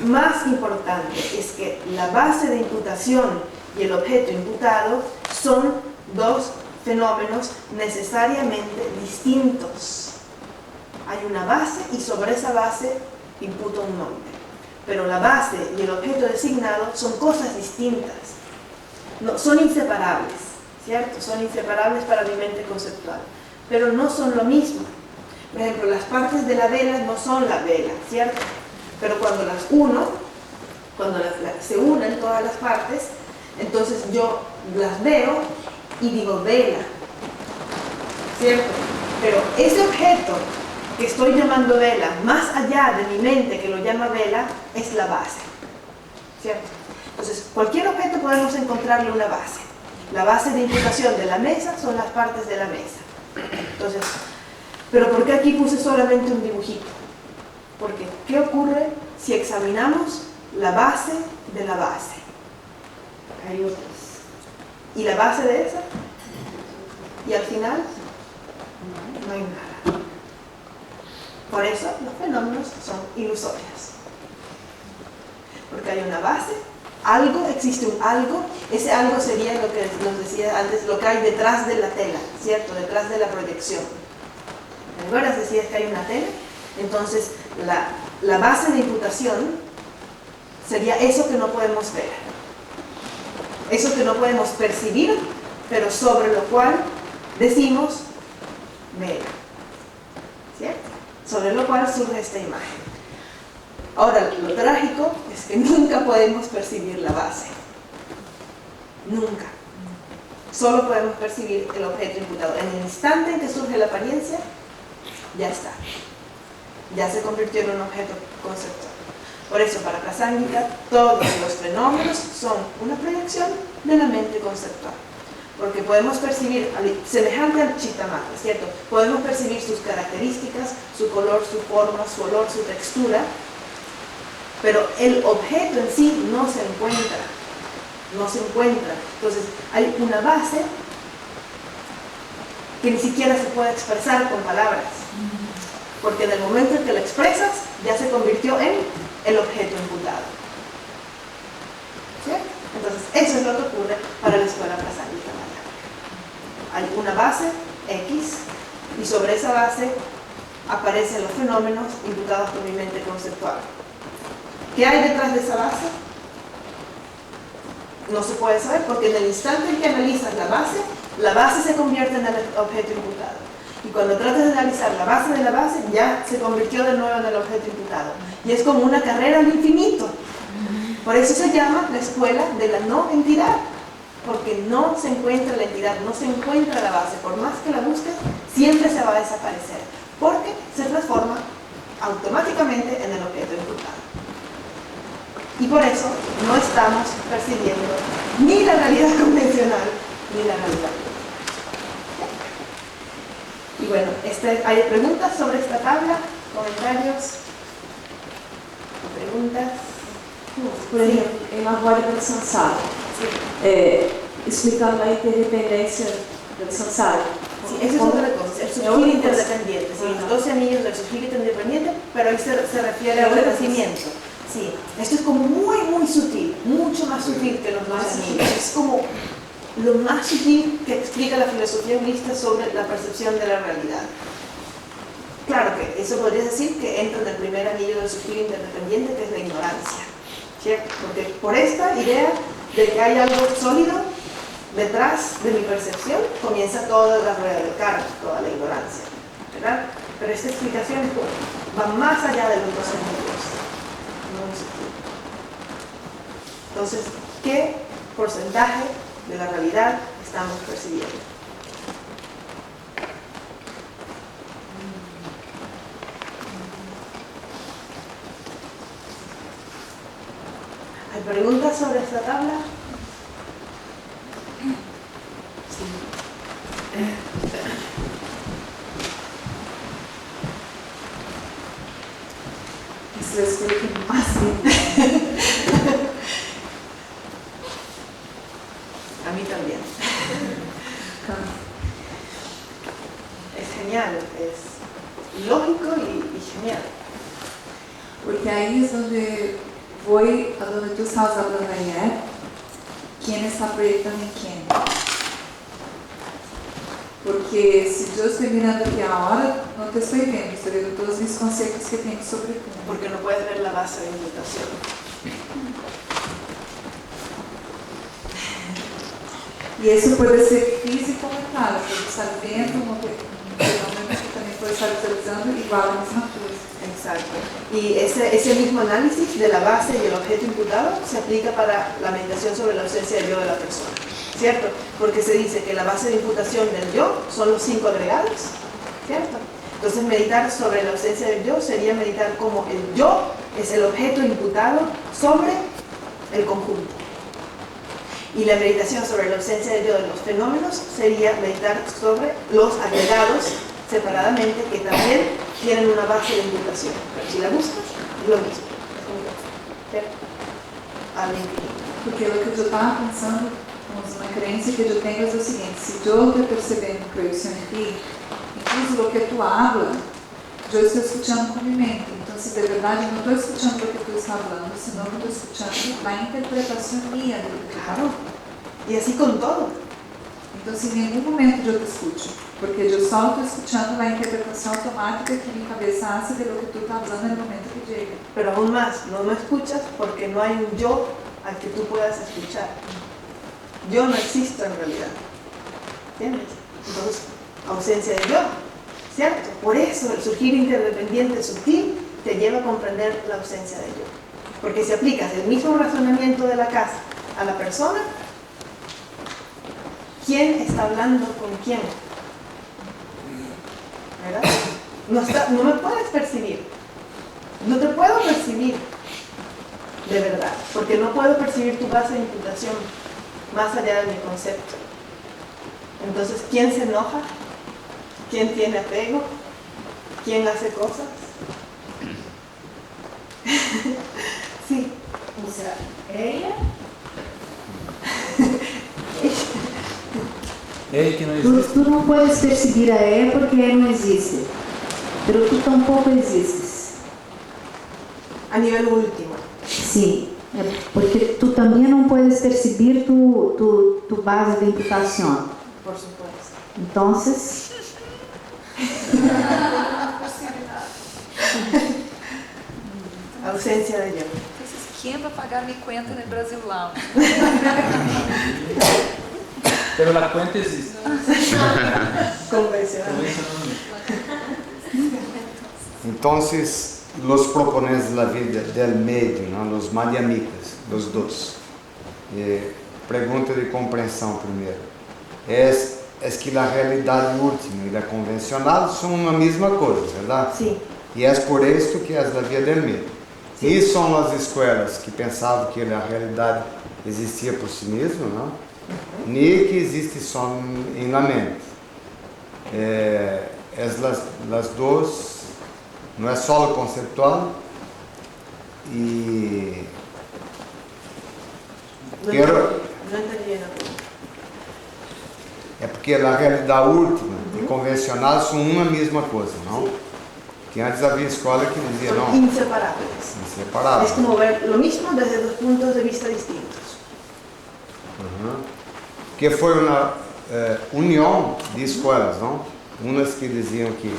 más importante? Es que la base de imputación y el objeto imputado son dos fenómenos necesariamente distintos. Hay una base y sobre esa base imputo un nombre. Pero la base y el objeto designado son cosas distintas. No, son inseparables, ¿cierto? Son inseparables para mi mente conceptual. Pero no son lo mismo. Por ejemplo, las partes de la vela no son la vela, ¿cierto? Pero cuando las uno, se unen todas las partes, entonces yo las veo y digo vela, ¿cierto? Pero ese objeto que estoy llamando vela, más allá de mi mente que lo llama vela, es la base, ¿cierto? Entonces, cualquier objeto podemos encontrarle una base. La base de imputación de la mesa son las partes de la mesa. Entonces, pero ¿por qué aquí puse solamente un dibujito? Porque, ¿qué ocurre si examinamos la base de la base? Hay otras. ¿Y la base de esa? Y al final, no hay nada. Por eso los fenómenos son ilusorios. Porque hay una base, algo, existe un algo, ese algo sería lo que nos decía antes, lo que hay detrás de la tela, ¿cierto? Detrás de la proyección. ¿Recuerdas? Decías que hay una tela. Entonces, la base de imputación sería eso que no podemos ver. Eso que no podemos percibir, pero sobre lo cual decimos ver. ¿Cierto? Sobre lo cual surge esta imagen. Ahora, lo trágico es que nunca podemos percibir la base. Nunca. Solo podemos percibir el objeto imputado. En el instante en que surge la apariencia, ya está. Ya se convirtió en un objeto conceptual. Por eso, para Prasangika, todos los fenómenos son una proyección de la mente conceptual. Porque podemos percibir, semejante al Chittamatra, ¿cierto? Podemos percibir sus características, su color, su forma, su olor, su textura, pero el objeto en sí no se encuentra. No se encuentra. Entonces, hay una base que ni siquiera se puede expresar con palabras. Porque en el momento en que la expresas, ya se convirtió en el objeto imputado. ¿Sí? Entonces, eso es lo que ocurre para la escuela Prasangika Mayávica. Hay una base, X, y sobre esa base aparecen los fenómenos imputados por mi mente conceptual. ¿Qué hay detrás de esa base? No se puede saber, porque en el instante en que analizas la base se convierte en el objeto imputado. Y cuando tratas de analizar la base de la base, ya se convirtió de nuevo en el objeto imputado. Y es como una carrera al infinito. Por eso se llama la escuela de la no entidad. Porque no se encuentra la entidad, no se encuentra la base. Por más que la busques, siempre se va a desaparecer. Porque se transforma automáticamente en el objeto imputado. Y por eso no estamos percibiendo ni la realidad convencional, ni la realidad. Y bueno, ¿hay preguntas sobre esta tabla? ¿Comentarios? ¿Preguntas? Por exemplo, em Lavória del Sansara, explicando a interdependência del Sansara. Sí, eso es otra cosa, el surgir interdependiente, sí, los 12 anillos del surgir interdependiente, pero ahí se refiere al renacimiento. Sí, esto es como muy sutil, mucho más sutil que los 12 anillos. Es como lo más sutil que explica la filosofía budista sobre la percepción de la realidad. Claro que eso podría decir que entra en el primer anillo del surgir interdependiente, que es la ignorancia, ¿cierto? Porque por esta idea de que hay algo sólido detrás de mi percepción, comienza toda la rueda del karma, toda la ignorancia, ¿verdad? Pero esta explicación va más allá de los 12 anillos. Muy sutil. Entonces, ¿qué porcentaje de la realidad estamos percibiendo? ¿Hay preguntas sobre esta tabla? Sí. Isso eu explico assim. A mí también. Es genial, es lógico y genial. Porque aí é onde foi a donde tú estabas hablando ayer, quién está proyectando en quién. Porque se yo estoy mirando aquí ahora, no te estoy viendo todos mis conceptos que tengo sobre ti. Porque no puedes ver la base de imputación. E isso pode ser físico ou mental, você está vendo um fenômeno que também pode estar visualizando igual a mesma coisa. Exacto. Y ese mismo análisis de la base y el objeto imputado se aplica para la meditación sobre la ausencia del yo de la persona, ¿cierto? Porque se dice que la base de imputación del yo son los 5 agregados, ¿cierto? Entonces meditar sobre la ausencia del yo sería meditar como el yo es el objeto imputado sobre el conjunto. Y la meditación sobre la ausencia del yo de los fenómenos sería meditar sobre los agregados separadamente que también tienen una base de imputación. Pero si la buscas, es lo mismo. ¿Cierto? Amén. Porque o que eu estava pensando, uma crença que eu tenho é o seguinte: se eu estou percebendo proyección en ti, incluso lo que tu hablas, yo estoy escuchando con mi mente. Entonces, de verdad, no estoy escuchando lo que tú estás hablando, sino que estoy escuchando la interpretación mía de lo que tú Claro. Y así con todo. Entonces, en ningún momento yo te escucho, porque yo solo estoy escuchando la interpretación automática que mi cabeza hace de lo que tú estás hablando en el momento que llega. Pero aún más, no me escuchas porque no hay un yo al que tú puedas escuchar. Yo no existo en realidad. ¿Entiendes? Entonces, ausencia de yo, ¿cierto? Por eso el surgir interdependiente sutil te lleva a comprender la ausencia de yo. Porque si aplicas el mismo razonamiento de la casa a la persona, ¿quién está hablando con quién? ¿Verdad? No me puedes percibir. No te puedo percibir de verdad, porque no puedo percibir tu base de imputación más allá de mi concepto. Entonces, ¿quién se enoja? ¿Quién tiene apego? ¿Quién hace cosas? Sí. O sea, ella. Ella que não existe. Tú no puedes percibir a ella porque ella no existe, pero tú tampoco existes. A nivel último. Sí, porque tú también no puedes percibir tu base de imputación. Por supuesto. Entonces, Ausencia de yo. ¿Quién va a pagar mi cuenta en el Brasil Lounge? Pero la cuenta existe. Convencional. Entonces, los proponentes de la vida del medio, ¿no? Los madhyamikas, los dos. Pregunta de compreensão primeiro. É que a realidade última e a convencional são uma mesma coisa, verdade? Sim. E é por isso que as da via del medio. E são as escolas que pensavam que a realidade existia por si mesma, não? Nem que existe só em la mente. es las dos, no es solo conceptual y No entendí bien la pregunta. é porque a realidade última e convencional são uma mesma coisa, não? Que antes havia escola que dizia, Son não, inseparables. inseparável. Es como ver lo mismo desde dos puntos de vista distintos. Que foi uma união de escolas, não? Umas que diziam que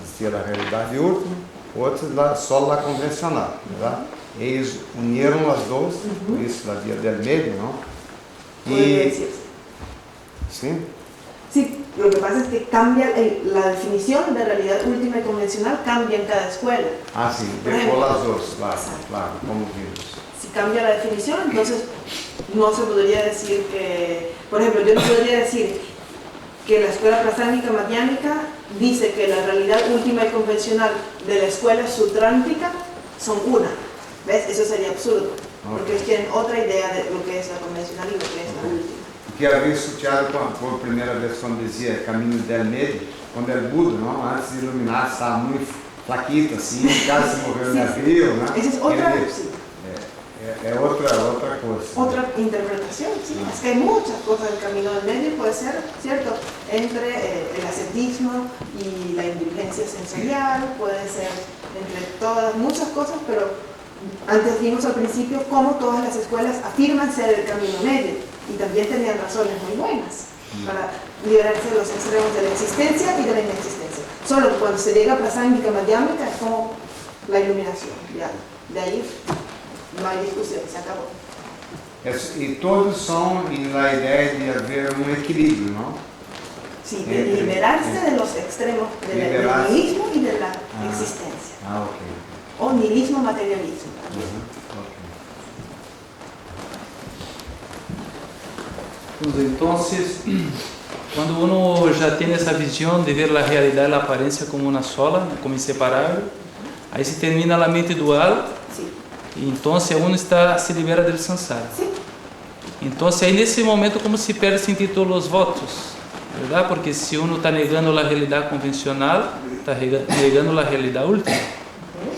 existia a realidade última, outras só a convencional, verdade? Eles uniram as duas, por isso da via del medio, não? Podría decirse. Sim? Sí, lo que pasa es que cambia la definición de realidad última y convencional cambia en cada escuela. Ah, sim, Por depois ejemplo, as duas, claro, como vimos. Si cambia la definición, entonces no se podría decir que, por ejemplo, yo no podría decir que la escuela plazánica madiánica dice que la realidad última y convencional de la escuela sutrántica son una. ¿Ves? Eso sería absurdo, porque ellos tienen otra idea de lo que es la convencional y lo que es la última. Que havia estudiado por primeira vez quando dizia Caminho del Medio, quando era Buda, não? Antes de iluminar, estava muito flaquito assim, quase morreu em abril, né? Esa es otra, Ele- sí, outra coisa. otra interpretación, sí. Es que hay muchas cosas del camino del medio, puede ser, ¿cierto? Entre el ascetismo y la indulgencia sensorial, puede ser entre todas, muchas cosas, pero antes vimos al principio cómo todas las escuelas afirman ser el camino medio y también tenían razones muy buenas para liberarse de los extremos de la existencia y de la inexistencia. Solo cuando se llega a prasánica madhyamika es como la iluminación, ya, de ahí no hay discusión, se acabó. E todos são na ideia de haver equilíbrio, não? Sí, de liberarse de los extremos del Liberarse. nihilismo y de la existencia, Ah, ok. o nihilismo materialismo. Entonces, cuando uno ya tiene esa visión de ver la realidad y la apariencia como una sola, como inseparable, ahí se termina la mente dual Sí, y entonces uno se libera del samsara. sí, Entonces ahí nesse momento como se perde sentir todos os votos, verdade? Porque se uno está negando a realidade convencional, está negando a realidade última,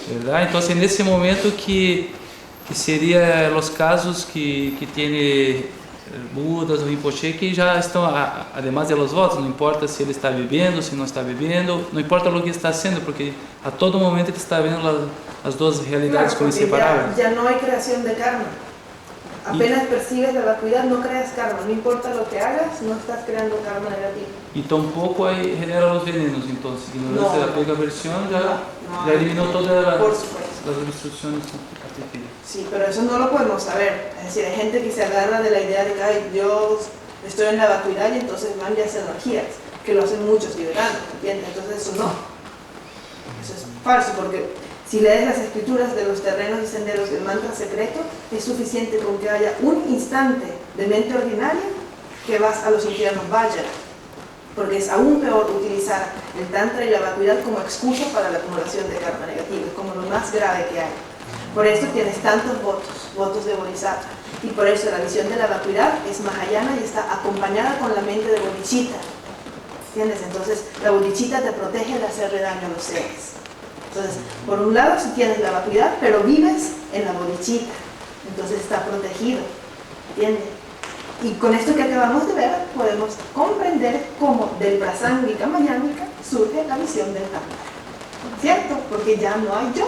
verdade? Então é nesse momento que seria os casos que tem Budas ou Rinpoche que já estão, además de los votos, não importa se ele está bebendo, se não está bebendo, não importa o que está haciendo, porque a todo momento ele está vendo as duas realidades como porque inseparáveis. ya no hay creación de karma. Apenas percibes la vacuidad, no creas karma, no importa lo que hagas, no estás creando karma negativo. E tampouco aí genera os venenos, então, a ignorância da pega versión já eliminó todas Por supuesto. las restricciones artificiales. Sí, pero eso no lo podemos saber. Es decir, hay gente que se agarra de la idea de que ay, yo estoy en la vacuidad y entonces van las energías, que lo hacen muchos tibetanos, ¿entiendes? Entonces eso no. Eso es falso, porque si lees las escrituras de los terrenos y senderos del mantra secreto, es suficiente con que haya un instante de mente ordinaria que vas a los infiernos Vajra. Porque es aún peor utilizar el tantra y la vacuidad como excusa para la acumulación de karma negativo, es como lo más grave que hay. Por eso tienes tantos votos de bodhisattva. Y por eso la visión de la vacuidad es mahayana y está acompañada con la mente de bodhicitta. ¿Entiendes? Entonces la bodhicitta te protege de hacerle daño a los seres. Entonces, por un lado si tienes la vacuidad, pero vives en la bodhicitta. Entonces está protegido. ¿Entiendes? Y con esto que acabamos de ver, podemos comprender cómo del prasángika mayánica surge la visión del tantra. ¿Cierto? Porque ya no hay yo.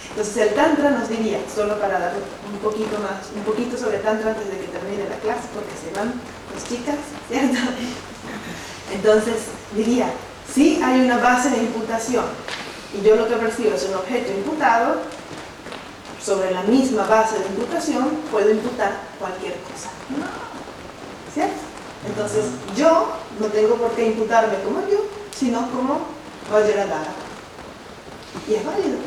Entonces el tantra nos diría, solo para dar un poquito sobre tantra antes de que termine la clase, porque se van las chicas, ¿cierto? Entonces diría, si hay una base de imputación y yo lo que percibo es un objeto imputado, sobre la misma base de imputación puedo imputar cualquier cosa. ¿Cierto? Entonces yo no tengo por qué imputarme como yo, sino como Vajradhara. Y es válido.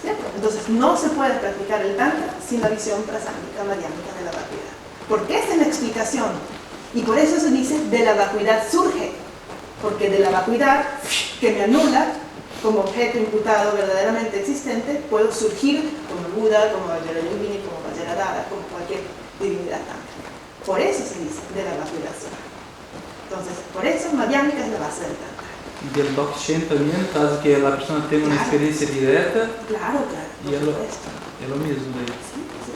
¿Cierto? Entonces no se puede practicar el tantra sin la visión prasángika madhyamika de la vacuidad. Porque esa es la explicación. Y por eso se dice de la vacuidad surge. Porque de la vacuidad que me anula como objeto imputado verdaderamente existente, puedo surgir como Buda, como Vajrayogini, como Vajradhara, como cualquier divinidad tántrica. Por eso se dice de la vacuidad surge. Entonces, por eso madhyamika es la base del tantra. y del blockchain también, caso que la persona tenga una Claro. experiencia directa, Claro, y por supuesto. es lo mismo. Sí, sí.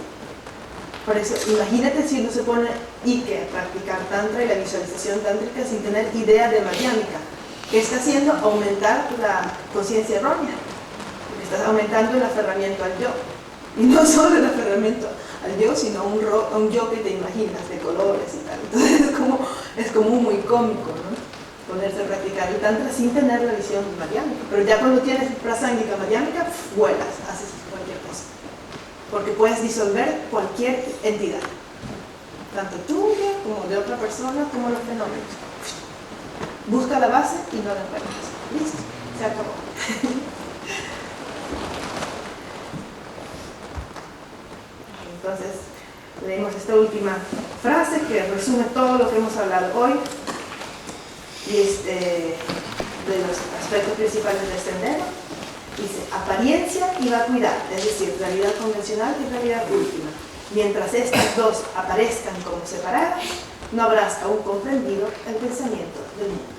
Por eso, imagínate si uno se pone a practicar tantra y la visualización tántrica sin tener idea de madhyamika. ¿Qué está haciendo? Aumentar la conciencia errónea. Porque estás aumentando el aferramiento al yo. Y no solo el aferramiento al yo, sino un yo que te imaginas de colores y tal. Entonces es como muy cómico, ¿no? Ponerse a practicar el tantra sin tener la visión madhyamika. Pero ya cuando tienes prasangika madhyamika, vuelas, haces cualquier cosa. Porque puedes disolver cualquier entidad, tanto tuya como de otra persona, como los fenómenos. Busca la base y no la encuentras. Listo, se acabó. Entonces, leemos esta última frase que resume todo lo que hemos hablado hoy. Y de los aspectos principales del sendero. Dice, apariencia y vacuidad, es decir, realidad convencional y realidad última. Mientras estas dos aparezcan como separadas, no habrás aún comprendido el pensamiento del mundo,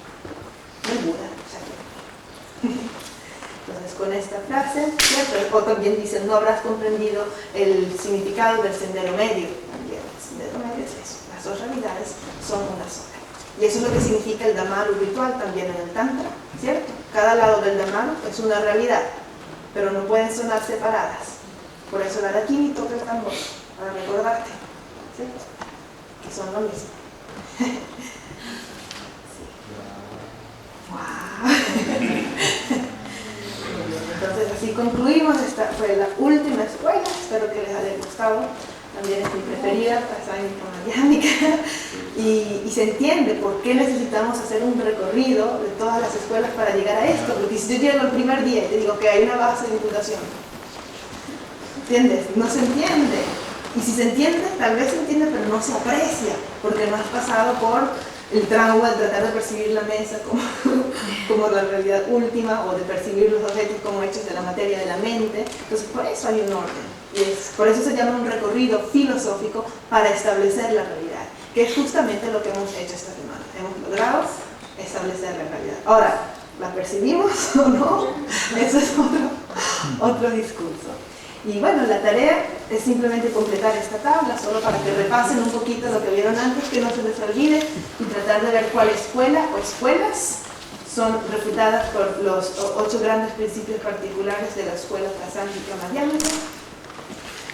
del Buda. Entonces, con esta frase, ¿cierto? O también dice, no habrás comprendido el significado del sendero medio. También el sendero medio es eso, las dos realidades son una sola. Y eso es lo que significa el Dhammaru ritual también en el Tantra, ¿cierto? Cada lado del Dhammaru es una realidad, pero no pueden sonar separadas. Por eso la Dakini toca el tambor, para recordarte, ¿cierto? Que son lo mismo. Sí. Wow. Entonces así concluimos, esta fue la última escuela, espero que les haya gustado. También es mi preferida, Prasangika Madhyamika, y se entiende por qué necesitamos hacer un recorrido de todas las escuelas para llegar a esto, porque si yo llego el primer día y te digo que hay una base de fundación, ¿entiendes? No se entiende, y si se entiende, tal vez se entiende, pero no se aprecia, porque no has pasado por el trauma de tratar de percibir la mesa como la realidad última, o de percibir los objetos como hechos de la materia de la mente. Entonces por eso hay un orden. Y por eso se llama un recorrido filosófico para establecer la realidad, que es justamente lo que hemos hecho esta semana. Hemos logrado establecer la realidad. Ahora, ¿la percibimos o no? Eso es otro discurso. Y bueno, la tarea es simplemente completar esta tabla, solo para que repasen un poquito lo que vieron antes, que no se les olvide, y tratar de ver cuál escuela o escuelas son refutadas por los 8 grandes principios particulares de la escuela Prasangika Madhyamika.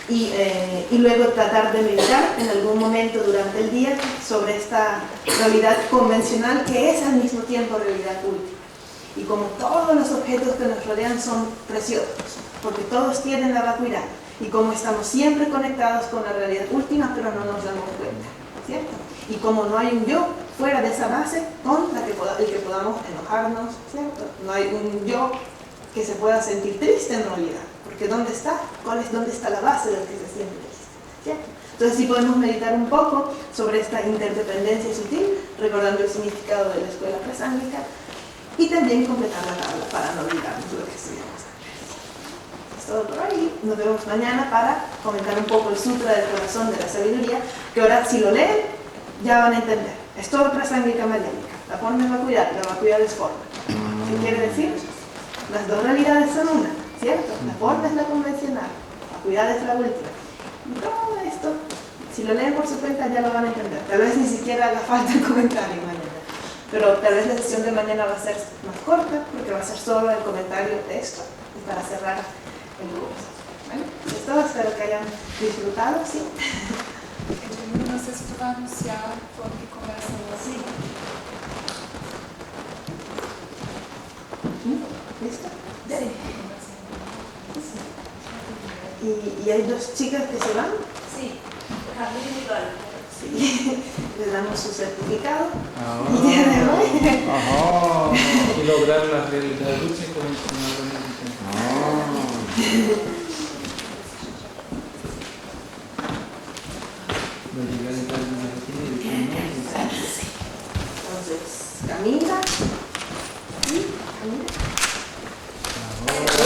Y luego tratar de meditar en algún momento durante el día sobre esta realidad convencional que es al mismo tiempo realidad última. Y como todos los objetos que nos rodean son preciosos, porque todos tienen la vacuidad, y como estamos siempre conectados con la realidad última, pero no nos damos cuenta, ¿cierto? Y como no hay un yo fuera de esa base con el que podamos enojarnos, ¿cierto? No hay un yo que se pueda sentir triste en realidad. Porque ¿dónde está? ¿Dónde está la base del que se siente triste? ¿Cierto? Entonces sí podemos meditar un poco sobre esta interdependencia sutil, recordando el significado de la escuela prasangika, y también completar la tabla para no olvidarnos lo que estudiamos antes. Es todo por ahí. Nos vemos mañana para comentar un poco el Sutra del Corazón de la Sabiduría, que ahora si lo leen ya van a entender. Es todo Prasangika Madhyamika. La forma es la vacuidad es forma. ¿Qué quiere decir? Las dos realidades son una. ¿Cierto? La forma es la convencional, la vacuidad es la última. Y todo esto, si lo leen por su cuenta ya lo van a entender. Tal vez ni siquiera haga falta el comentario mañana. Pero tal vez la sesión de mañana va a ser más corta, porque va a ser solo el comentario de esto, y para cerrar el curso. ¿Vale? Esto espero que hayan disfrutado, ¿sí? Não sei se tu vai anunciar quando que começa o Sí. ¿Listo? Sí. Y hay 2 chicas que se van. Sí, Carmen y Nicole. Sí. Les damos su certificado. Y día de hoy. Y lograr la realidad última convencional al mismo tiempo. Entonces, camina.